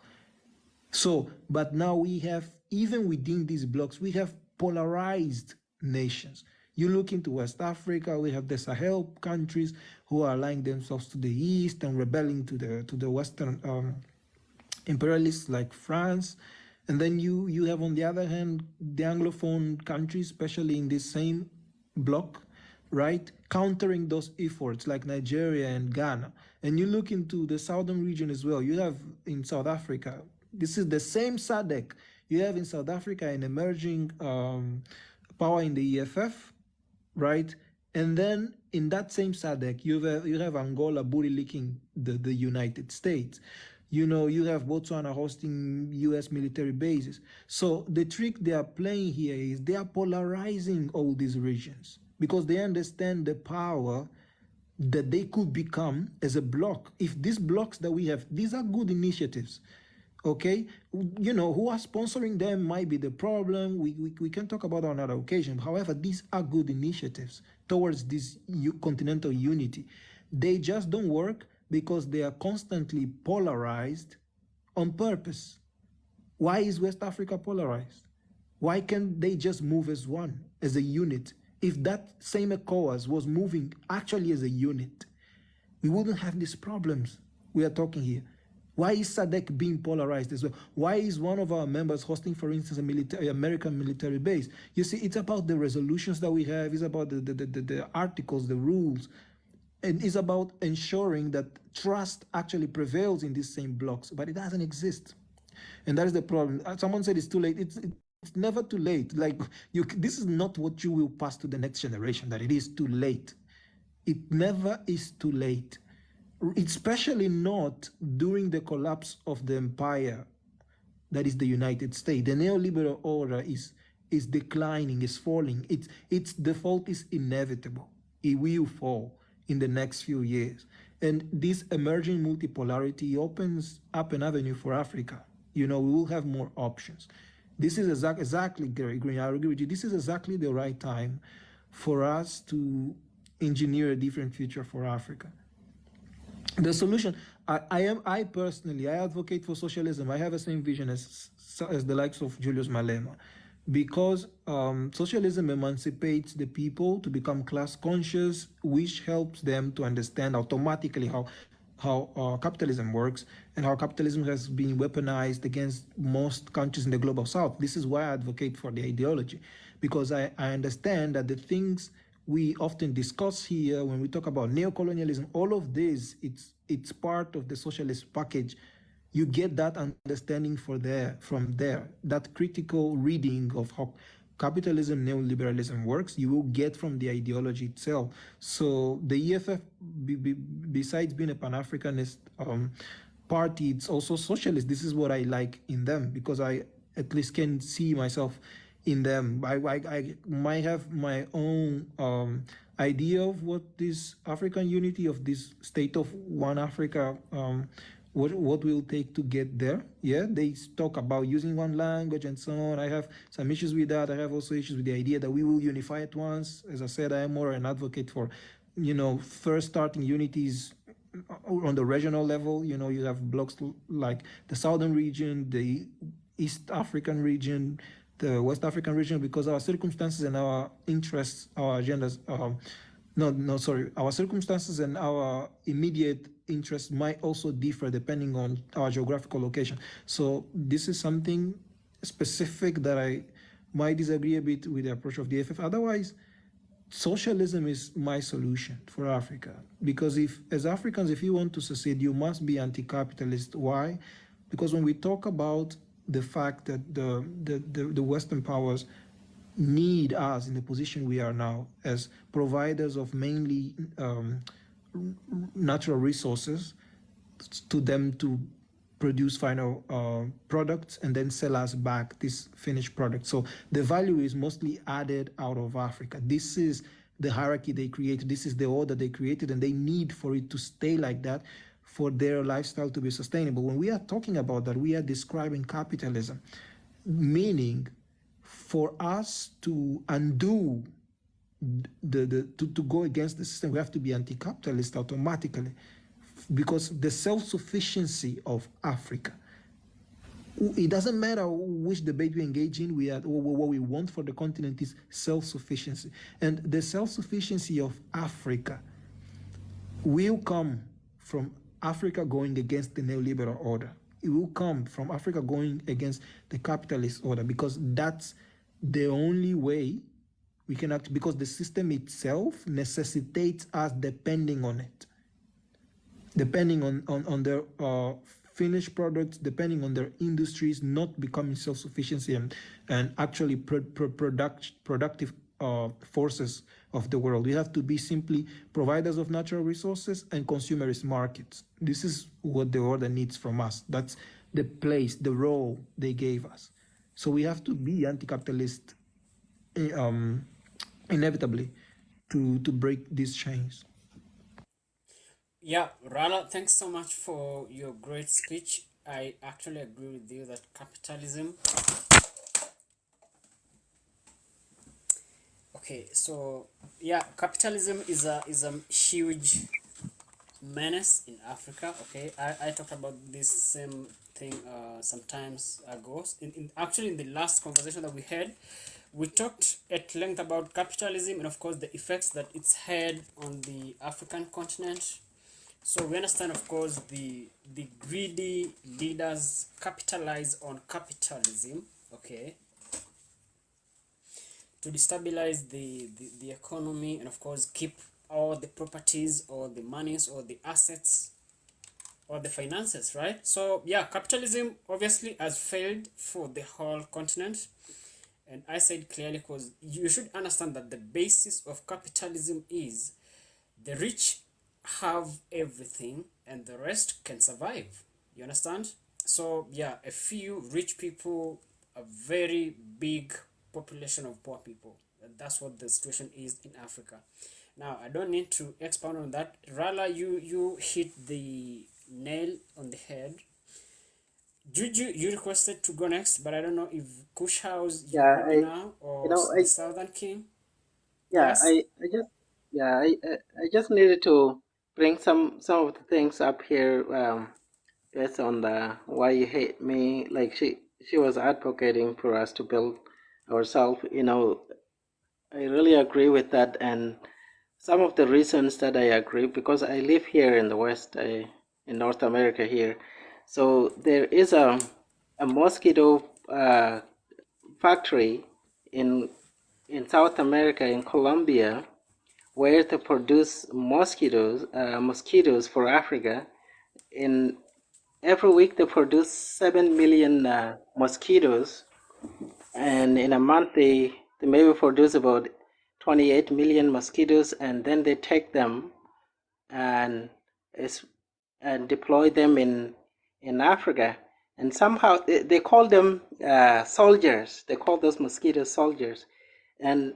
So, but now we have, even within these blocks, we have polarized nations. You look into West Africa, we have the Sahel countries who are allying themselves to the east and rebelling to the Western imperialists like France. And then you have, on the other hand, the Anglophone countries, especially in this same bloc, right, countering those efforts like Nigeria and Ghana. And you look into the southern region as well. You have in South Africa, this is the same SADC. You have in South Africa an emerging power in the EFF, right? And then in that same SADC, you have Angola bully licking the United States. You have Botswana hosting US military bases. So the trick they are playing here is they are polarizing all these regions because they understand the power that they could become as a bloc. If these blocks that we have, these are good initiatives, okay? Who are sponsoring them might be the problem. We can talk about it on another occasion. However, these are good initiatives towards this continental unity. They just don't work because they are constantly polarized on purpose. Why is West Africa polarized? Why can't they just move as one, as a unit? If that same ECOWAS was moving actually as a unit, we wouldn't have these problems we are talking here. Why is SADC being polarized as well? Why is one of our members hosting, for instance, American military base? You see, it's about the resolutions that we have, it's about the articles, the rules, and it's about ensuring that trust actually prevails in these same blocks, but it doesn't exist. And that is the problem. Someone said it's too late. It's never too late. Like, this is not what you will pass to the next generation, that it is too late. It never is too late, especially not during the collapse of the empire that is the United States. The neoliberal order is declining, is falling. Its default is inevitable. It will fall in the next few years. And this emerging multipolarity opens up an avenue for Africa. We will have more options. This is exactly, Gary Green, I agree with you. This is exactly the right time for us to engineer a different future for Africa. The solution, I personally advocate for socialism. I have the same vision as the likes of Julius Malema, because socialism emancipates the people to become class conscious, which helps them to understand automatically how capitalism works and how capitalism has been weaponized against most countries in the global south. This is why I advocate for the ideology, because I understand that the things we often discuss here when we talk about neocolonialism, all of this, it's part of the socialist package. You get that understanding from there, that critical reading of how capitalism, neoliberalism works, you will get from the ideology itself. So the EFF, besides being a Pan-Africanist party, it's also socialist. This is what I like in them, because I at least can see myself in them. I might have my own idea of what this African unity, of this state of one Africa, what will take to get there. Yeah, they talk about using one language and so on. I have some issues with that. I have also issues with the idea that we will unify at once. As I said, I am more an advocate for, first starting unities on the regional level. You have blocks like the southern region, the East African region, the West African region, because our circumstances and our interests, our agendas, our circumstances and our immediate interests might also differ depending on our geographical location. So this is something specific that I might disagree a bit with the approach of the FF. Otherwise, socialism is my solution for Africa. Because if, as Africans, if you want to succeed, you must be anti-capitalist. Why? Because when we talk about the fact that the Western powers need us in the position we are now as providers of mainly natural resources to them to produce final products and then sell us back this finished product. So the value is mostly added out of Africa. This is the hierarchy they created. This is the order they created, and they need for it to stay like that for their lifestyle to be sustainable. When we are talking about that, we are describing capitalism, meaning for us to undo to go against the system, we have to be anti-capitalist automatically, because the self-sufficiency of Africa, it doesn't matter which debate we engage in, we are, what we want for the continent is self-sufficiency. And the self-sufficiency of Africa will come from Africa going against the neoliberal order. It will come from Africa going against the capitalist order, because that's the only way we can act, because the system itself necessitates us depending on it, depending on their finished products, depending on their industries, not becoming self-sufficiency and actually productive forces of the world. We have to be simply providers of natural resources and consumerist markets. This is what the order needs from us. That's the place, the role they gave us. So we have to be anti-capitalist inevitably to break these chains. Yeah, Rala, thanks so much for your great speech. I actually agree with you that capitalism. Okay, so yeah, capitalism is a huge menace in Africa. Okay, I talked about this same thing sometimes ago. Actually in the last conversation that we had, we talked at length about capitalism and of course the effects that it's had on the African continent. So we understand, of course, the greedy leaders capitalize on capitalism, okay, to destabilize the economy and, of course, keep all the properties or the monies or the assets or the finances, right? So, yeah, capitalism obviously has failed for the whole continent. And I said clearly because you should understand that the basis of capitalism is the rich have everything and the rest can survive. You understand? So yeah, a few rich people, a very big population of poor people. That's what the situation is in Africa. Now I don't need to expound on that. Rala, you hit the nail on the head. Juju, you requested to go next, but I don't know if Kush House you're Yeah, ready now or the Southern King. yeah, Yes. I just, yeah, I just needed to bring some of the things up here, based on the why you hate me. Like she was advocating for us to build ourselves. I really agree with that, and some of the reasons that I agree, because I live here in the West, in North America here, so there is a mosquito factory in South America, in Colombia, where they produce mosquitoes for Africa. In every week they produce 7 million mosquitoes, and in a month they maybe produce about 28 million mosquitoes, and then they take them and deploy them in Africa. And somehow they call them soldiers. They call those mosquitoes soldiers. And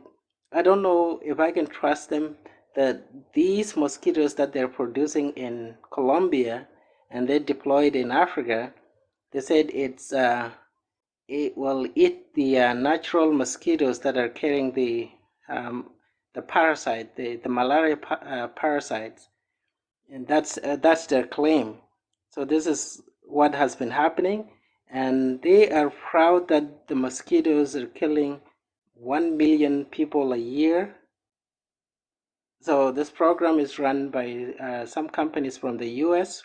I don't know if I can trust them, that these mosquitoes that they're producing in Colombia and they deployed in Africa, they said it will eat the natural mosquitoes that are carrying the parasite, the malaria parasites, and that's their claim. So this is what has been happening, and they are proud that the mosquitoes are killing 1 million people a year. So this program is run by some companies from the U.S.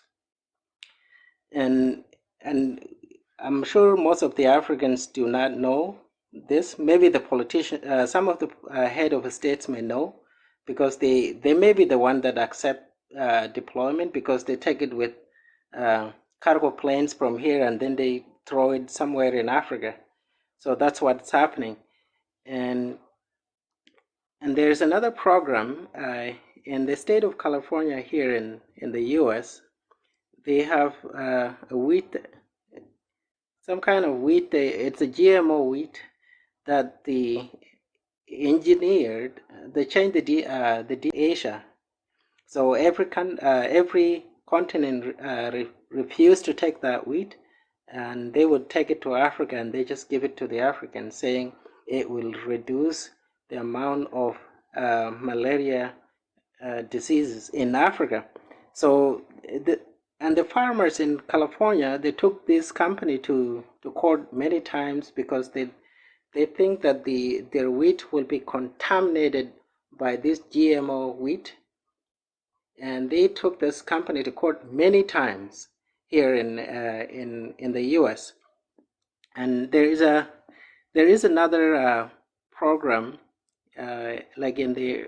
and I'm sure most of the Africans do not know this. Maybe the politician, some of the head of states may know, because they may be the one that accept deployment, because they take it with cargo planes from here and then they throw it somewhere in Africa. So that's what's happening. And there's another program in the state of California here in the U.S. They have a wheat, some kind of wheat. It's a GMO wheat that the engineered. They changed the Asia. So every continent refused to take that wheat, and they would take it to Africa, and they just give it to the Africans, saying it will reduce the amount of malaria diseases in Africa. So the farmers in California, they took this company to court many times, because they think that their wheat will be contaminated by this GMO wheat, and they took this company to court many times here in the U.S. And there is another program, like in the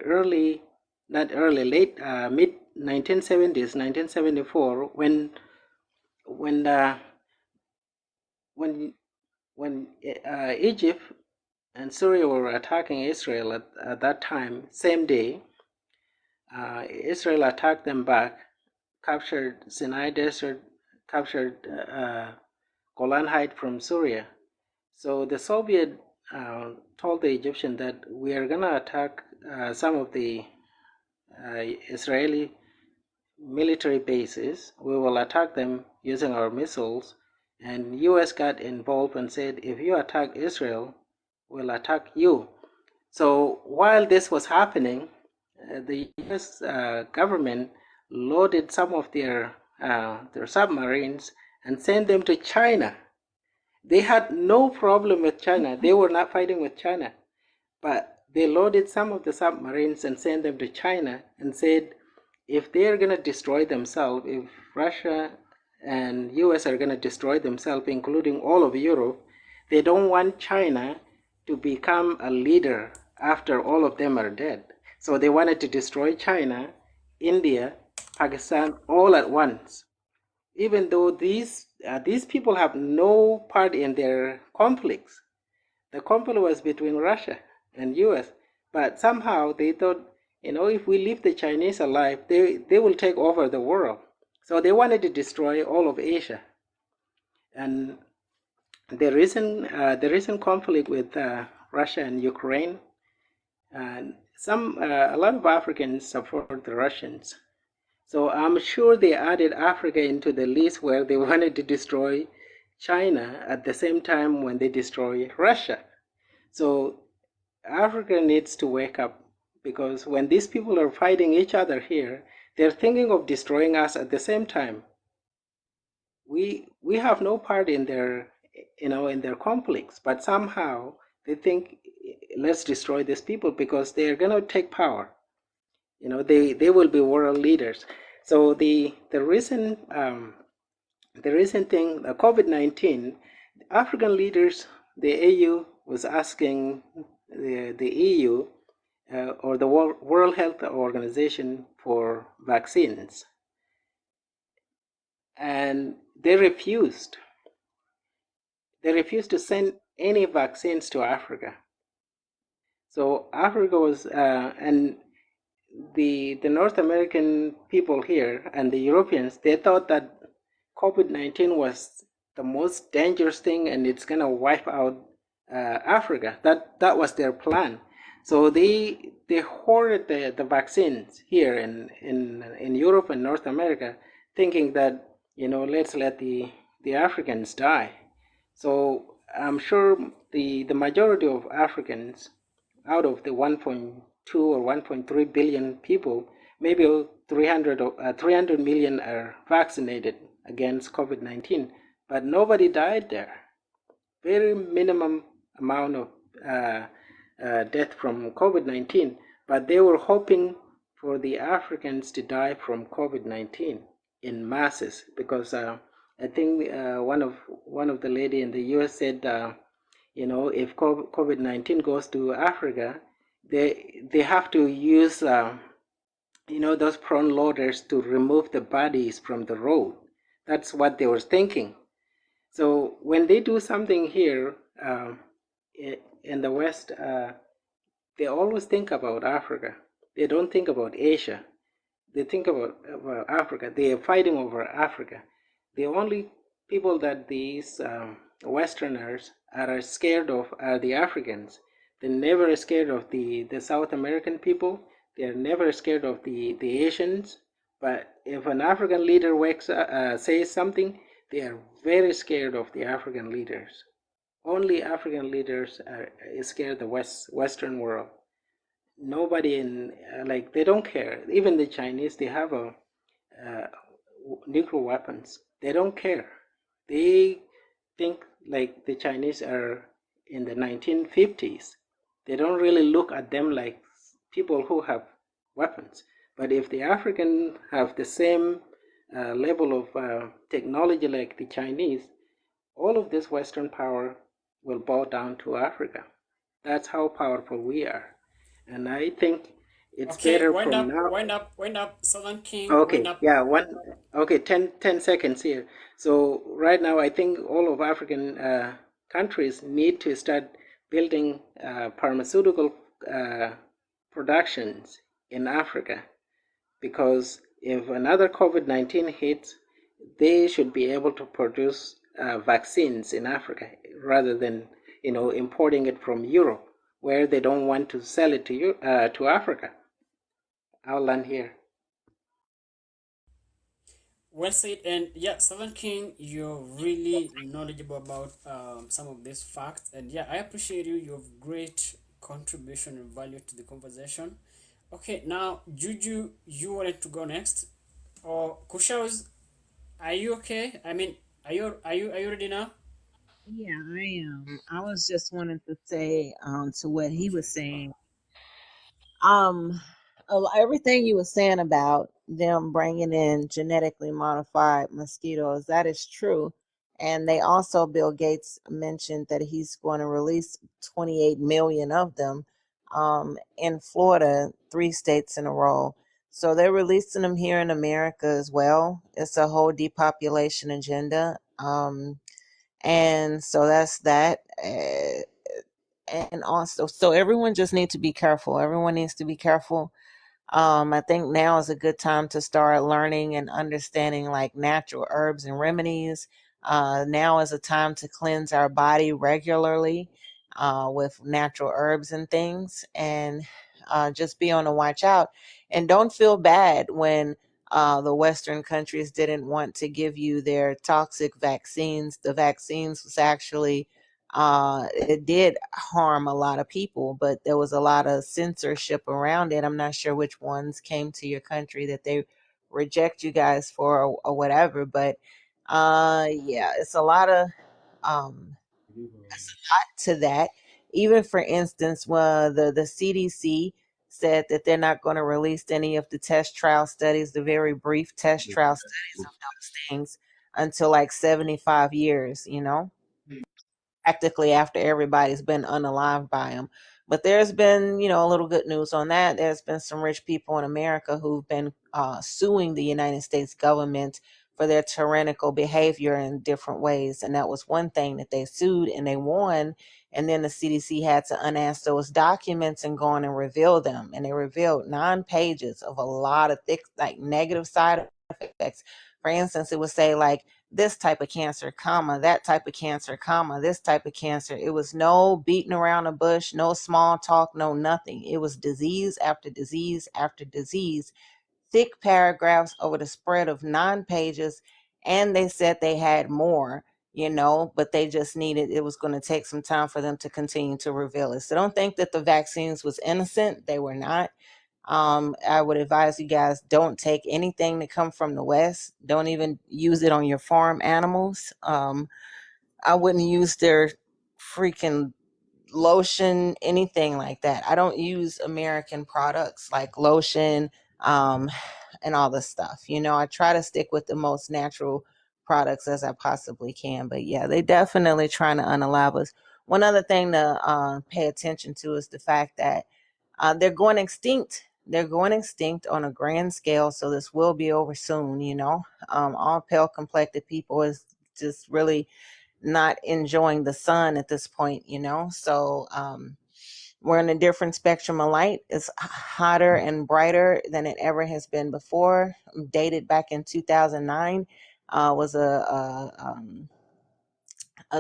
late mid 1970s, 1974, when Egypt and Syria were attacking Israel at that time, same day, Israel attacked them back, captured Sinai Desert, captured Golan Heights from Syria. So the Soviet told the Egyptian that we are going to attack some of the Israeli military bases. We will attack them using our missiles. And U.S. got involved and said, if you attack Israel, we'll attack you. So while this was happening, the U.S. Government loaded some of their submarines and sent them to China. They had no problem with China. They were not fighting with China. But they loaded some of the submarines and sent them to China and said, if they're going to destroy themselves, if Russia and U.S. are going to destroy themselves, including all of Europe, they don't want China to become a leader after all of them are dead. So they wanted to destroy China, India, Pakistan, all at once. Even though these people have no part in their conflicts. The conflict was between Russia and U.S. But somehow they thought, if we leave the Chinese alive, they will take over the world. So they wanted to destroy all of Asia. And the recent conflict with Russia and Ukraine, and a lot of Africans support the Russians. So I'm sure they added Africa into the list where they wanted to destroy China at the same time when they destroy Russia. So Africa needs to wake up, because when these people are fighting each other here, they're thinking of destroying us at the same time. We have no part in their conflicts, but somehow they think, let's destroy these people because they're going to take power. They will be world leaders. So the recent thing, COVID-19, African leaders, the AU was asking the EU or the World Health Organization for vaccines, and they refused. They refused to send any vaccines to Africa. So Africa was, and the North American people here and the Europeans, they thought that COVID-19 was the most dangerous thing and it's gonna wipe out Africa. That was their plan. So they hoarded the vaccines here in Europe and North America, thinking that let's let the Africans die. So I'm sure the majority of Africans, out of the 1.2 or 1.3 billion people, maybe 300 million are vaccinated against COVID-19, but nobody died there. Very minimum amount of death from COVID-19, but they were hoping for the Africans to die from COVID-19 in masses, because I think one of the lady in the US said if COVID-19 goes to Africa, they have to use those front loaders to remove the bodies from the road. That's what they were thinking. So when they do something here in the West, they always think about Africa. They don't think about Asia. They think about Africa. They are fighting over Africa. The only people that these Westerners are scared of are the Africans. They're never scared of the South American people. They're never scared of the Asians. But if an African leader says something, they are very scared of the African leaders. Only African leaders are scared the Western world. Nobody in they don't care. Even the Chinese, they have nuclear weapons. They don't care. They think like the Chinese are in the 1950s. They don't really look at them like people who have weapons. But if the Africans have the same level of technology like the Chinese, all of this Western power will bow down to Africa. That's how powerful we are. And I think it's better wind from up, now. wind up, Southern King, Okay, wind up. yeah, 10 seconds here. So right now, I think all of African countries need to start building pharmaceutical productions in Africa, because if another COVID-19 hits, they should be able to produce vaccines in Africa rather than importing it from Europe, where they don't want to sell it to Africa. I'll land here. Well said, and yeah, Southern King, you're really knowledgeable about some of these facts, and yeah, I appreciate you. You have great contribution and value to the conversation. Okay, now Juju, you wanted to go next, or Kushaus, are you okay? I mean, are you ready now? Yeah, I am. I was just wanting to say to what he was saying. Um, everything you were saying about them bringing in genetically modified mosquitoes, that is true. And they also, Bill Gates mentioned that he's going to release 28 million of them in Florida, 3 states in a row. So they're releasing them here in America as well. It's a whole depopulation agenda. And so that's that. And also, so everyone just needs to be careful. Everyone needs to be careful. I think now is a good time to start learning and understanding like natural herbs and remedies. Now is a time to cleanse our body regularly with natural herbs and things, and just be on the watch out. And don't feel bad when the Western countries didn't want to give you their toxic vaccines. The vaccines was actually it did harm a lot of people, but there was a lot of censorship around it. I'm not sure which ones came to your country that they reject you guys for, or whatever, but yeah, it's a lot of um to that. Even for instance, when the CDC said that they're not going to release any of the test trial studies, the very brief test trial studies of those things, until like 75 years, practically after everybody's been unalived by them. But there's been, a little good news on that. There's been some rich people in America who've been suing the United States government for their tyrannical behavior in different ways. And that was one thing that they sued and they won. And then the CDC had to unask those documents and go on and reveal them. And they revealed 9 pages of a lot of thick, like negative side effects. For instance, it would say like, this type of cancer, comma, that type of cancer, comma, this type of cancer. It was no beating around the bush, no small talk, no nothing. It was disease after disease after disease, thick paragraphs over the spread of 9 pages. And they said they had more, but they just needed, it was going to take some time for them to continue to reveal it. So don't think that the vaccines was innocent. They were not. I would advise you guys, don't take anything that come from the West. Don't even use it on your farm animals. I wouldn't use their freaking lotion, anything like that. I don't use American products like lotion, and all this stuff. I try to stick with the most natural products as I possibly can. But yeah, they definitely trying to unalive us. One other thing to pay attention to is the fact that they're going extinct. They're going extinct on a grand scale, so this will be over soon. All pale complected people is just really not enjoying the sun at this point. So we're in a different spectrum of light. It's hotter and brighter than it ever has been before. Dated back in 2009 was a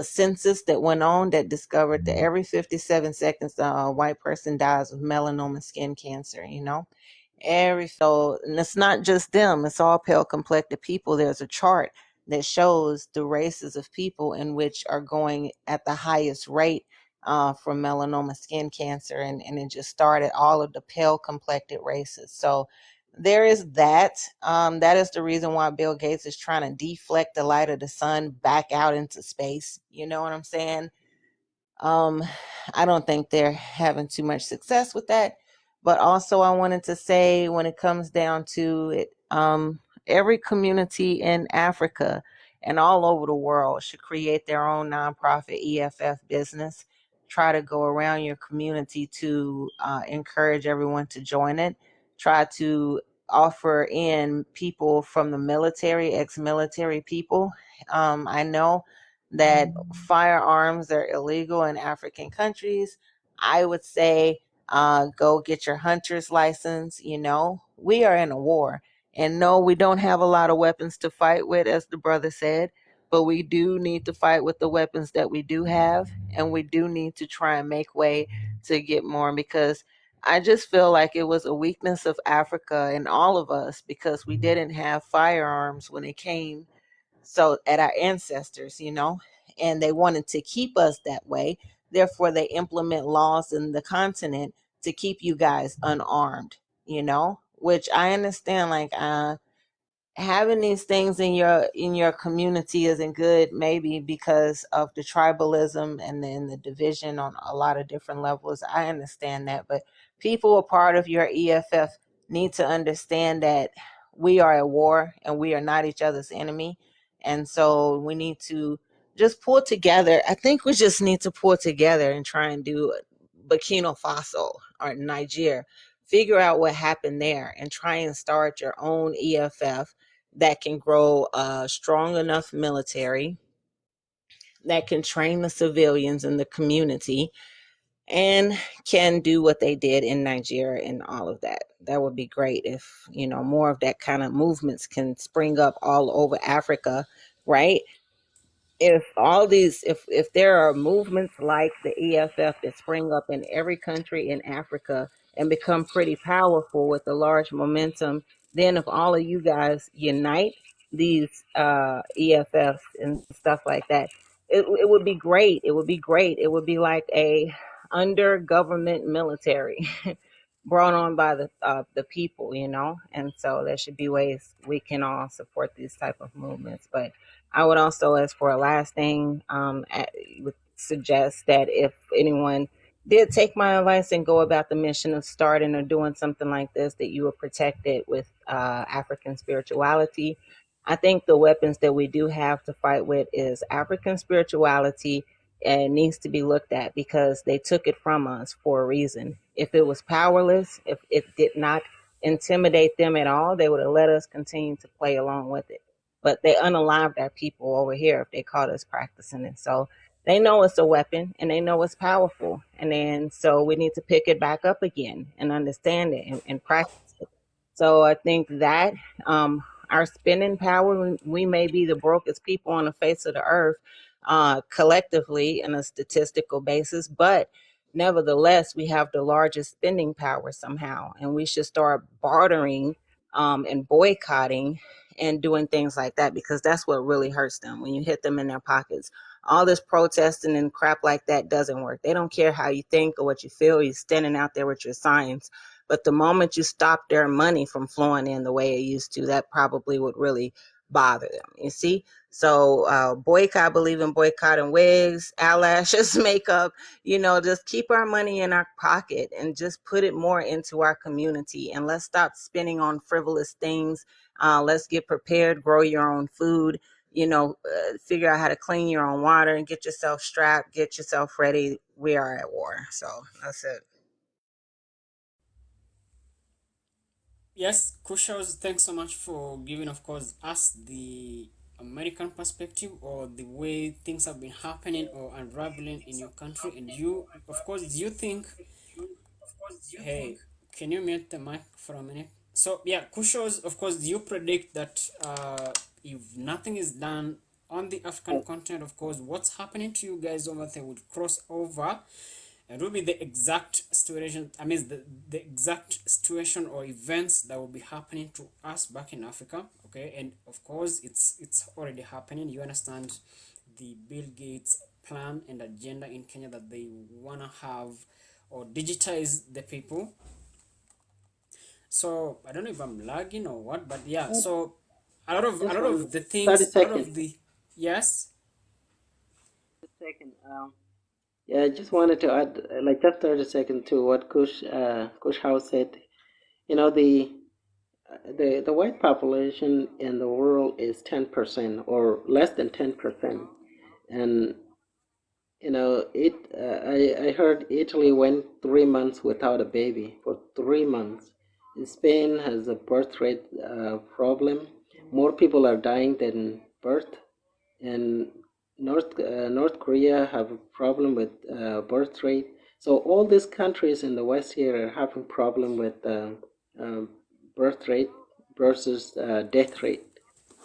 census that went on that discovered that every 57 seconds a white person dies of melanoma skin cancer. And it's not just them, it's all pale complected people. There's a chart that shows the races of people in which are going at the highest rate for melanoma skin cancer, and it just started all of the pale complected races. So there is that. That is the reason why Bill Gates is trying to deflect the light of the sun back out into space. You know what I'm saying? I don't think they're having too much success with that. But also, I wanted to say, when it comes down to it, every community in Africa and all over the world should create their own nonprofit EFF business. Try to go around your community to encourage everyone to join it. Try to offer in people from the military, ex-military people. I know that firearms are illegal in African countries. I would say go get your hunter's license. We are in a war. And no, we don't have a lot of weapons to fight with, as the brother said, but we do need to fight with the weapons that we do have. And we do need to try and make way to get more, because I just feel like it was a weakness of Africa and all of us, because we didn't have firearms when it came at our ancestors, and they wanted to keep us that way. Therefore, they implement laws in the continent to keep you guys unarmed, which I understand. Like, having these things in your community isn't good, maybe because of the tribalism and then the division on a lot of different levels. I understand that, but people a part of your EFF need to understand that we are at war and we are not each other's enemy. And so we need to just pull together. I think we just need to pull together and try and do Burkina Faso or Niger. Figure out what happened there and try and start your own EFF that can grow a strong enough military that can train the civilians in the community and can do what they did in Nigeria and all of that. That would be great if, more of that kind of movements can spring up all over Africa, right? If there are movements like the EFF that spring up in every country in Africa and become pretty powerful with a large momentum, then if all of you guys unite these EFFs and stuff like that, it would be great. It would be great. It would be like a under government military brought on by the people, and so there should be ways we can all support these type of movements. But I would also, as for a last thing, would suggest that if anyone did take my advice and go about the mission of starting or doing something like this, that you would protect it with African spirituality. I think the weapons that we do have to fight with is African spirituality, and it needs to be looked at because they took it from us for a reason. If it was powerless, if it did not intimidate them at all, they would have let us continue to play along with it. But they unalived our people over here if they caught us practicing it. So they know it's a weapon and they know it's powerful. And then so we need to pick it back up again and understand it and practice it. So I think that our spending power, we may be the brokest people on the face of the earth collectively in a statistical basis, but nevertheless, we have the largest spending power somehow. And we should start bartering and boycotting and doing things like that, because that's what really hurts them when you hit them in their pockets. All this protesting and crap like that doesn't work. They don't care how you think or what you feel. You're standing out there with your signs. But the moment you stop their money from flowing in the way it used to, that probably would really bother them. You see? So boycott, believe in boycotting wigs, eyelashes, makeup, just keep our money in our pocket and just put it more into our community. And let's stop spending on frivolous things. Let's get prepared, grow your own food, figure out how to clean your own water and get yourself strapped, get yourself ready. We are at war. So that's it. Yes, Kushos, thanks so much for giving, of course, us the American perspective or the way things have been happening or unraveling in your country. And you, of course, do you think, hey, can you mute the mic for a minute? So, yeah, Kushos, of course, do you predict that if nothing is done on the African continent, of course, what's happening to you guys over there would cross over and will be the exact situation, I mean, the exact situation or events that will be happening to us back in Africa, okay? And of course, it's already happening. You understand the Bill Gates plan and agenda in Kenya that they want to have or digitize the people. So I don't know if I'm lagging or what, but yeah, so a lot Just one of the 30 things, a lot seconds. of the, yes. Second. Yeah, I just wanted to add like just 30 seconds to what Kush House said. You know, the white population in the world is 10% or less than 10%. And you know, I heard Italy went 3 months without a baby for 3 months. Spain has a birth rate problem. More people are dying than birth. And North Korea have a problem with birth rate. So all these countries in the West here are having problem with uh, birth rate versus death rate.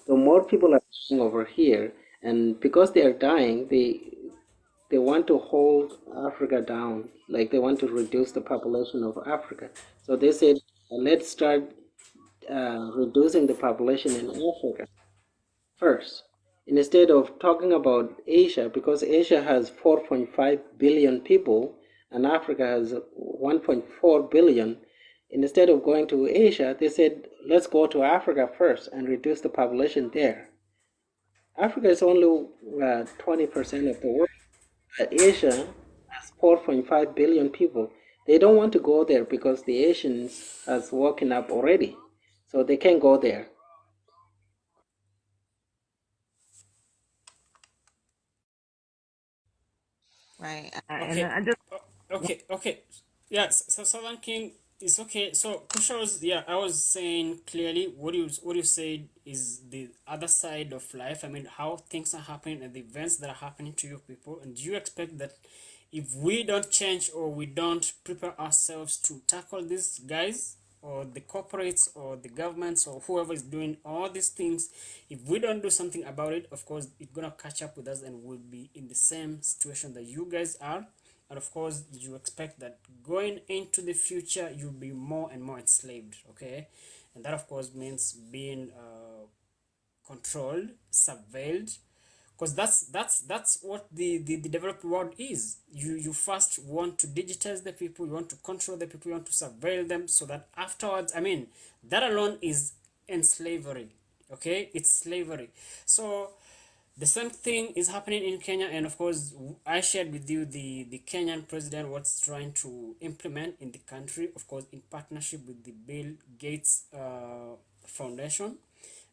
So more people are dying over here, and because they are dying, they want to hold Africa down, like they want to reduce the population of Africa. So they said, let's start reducing the population in Africa first, instead of talking about Asia, because Asia has 4.5 billion people and Africa has 1.4 billion. Instead of going to Asia, they said, let's go to Africa first and reduce the population there. Africa is only 20% of the world. Asia has 4.5 billion people. They don't want to go there because the Asians has woken up already. So they can't go there. Right. And Okay. I just, Okay. Yes. So Southern King is okay. So Kushos, yeah, I was saying clearly what you said is the other side of life. I mean, how things are happening and the events that are happening to you people. And do you expect that if we don't change or we don't prepare ourselves to tackle these guys or the corporates or the governments or whoever is doing all these things, if we don't do something about it, of course it's gonna catch up with us and we'll be in the same situation that you guys are. And of course you expect that going into the future you'll be more and more enslaved, okay? And that of course means being controlled, surveilled, because that's what the developed world is. You first want to digitize the people, you want to control the people, you want to surveil them, so that afterwards, I mean, that alone is enslavery, okay? It's slavery. So the same thing is happening in Kenya, and of course I shared with you the Kenyan president what's trying to implement in the country, of course in partnership with the Bill Gates Foundation,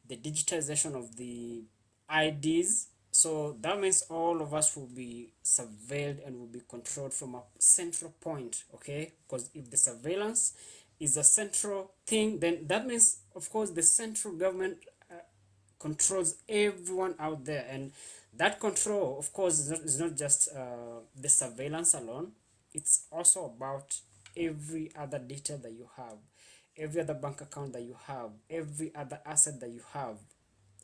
the digitization of the IDs. So that means all of us will be surveilled and will be controlled from a central point, okay? Because if the surveillance is a central thing, then that means, of course, the central government controls everyone out there. And that control, of course, is not just the surveillance alone. It's also about every other detail that you have, every other bank account that you have, every other asset that you have,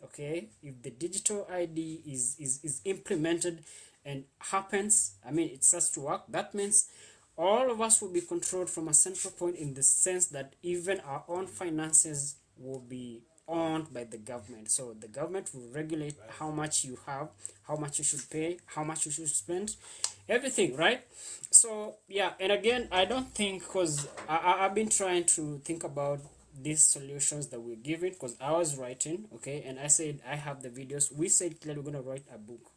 okay? If the digital ID is implemented and happens, I mean, it starts to work, that means all of us will be controlled from a central point, in the sense that even our own finances will be owned by the government. So the government will regulate how much you have, how much you should pay, how much you should spend, everything, right? So yeah, and again, I don't think, because I've been trying to think about these solutions that we're giving, because I was writing, okay, and I said I have the videos. We said clearly we're gonna write a book.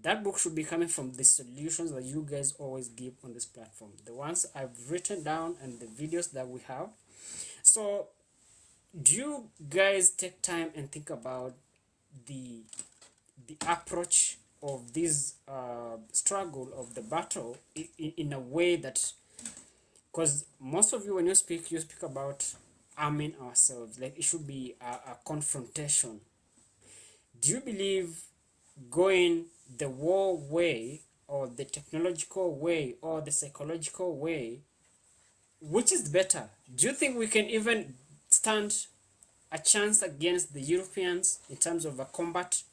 That book should be coming from the solutions that you guys always give on this platform, the ones I've written down and the videos that we have. So do you guys take time and think about the the approach of this struggle of the battle in a way that, because most of you, when you speak about arming ourselves, like it should be a confrontation. Do you believe going the war way or the technological way or the psychological way, which is better? Do you think we can even stand a chance against the Europeans in terms of a combat?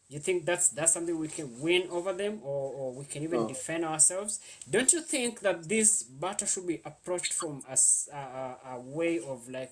You think that's something we can win over them, or we can even defend ourselves? Don't you think that this battle should be approached from a way of like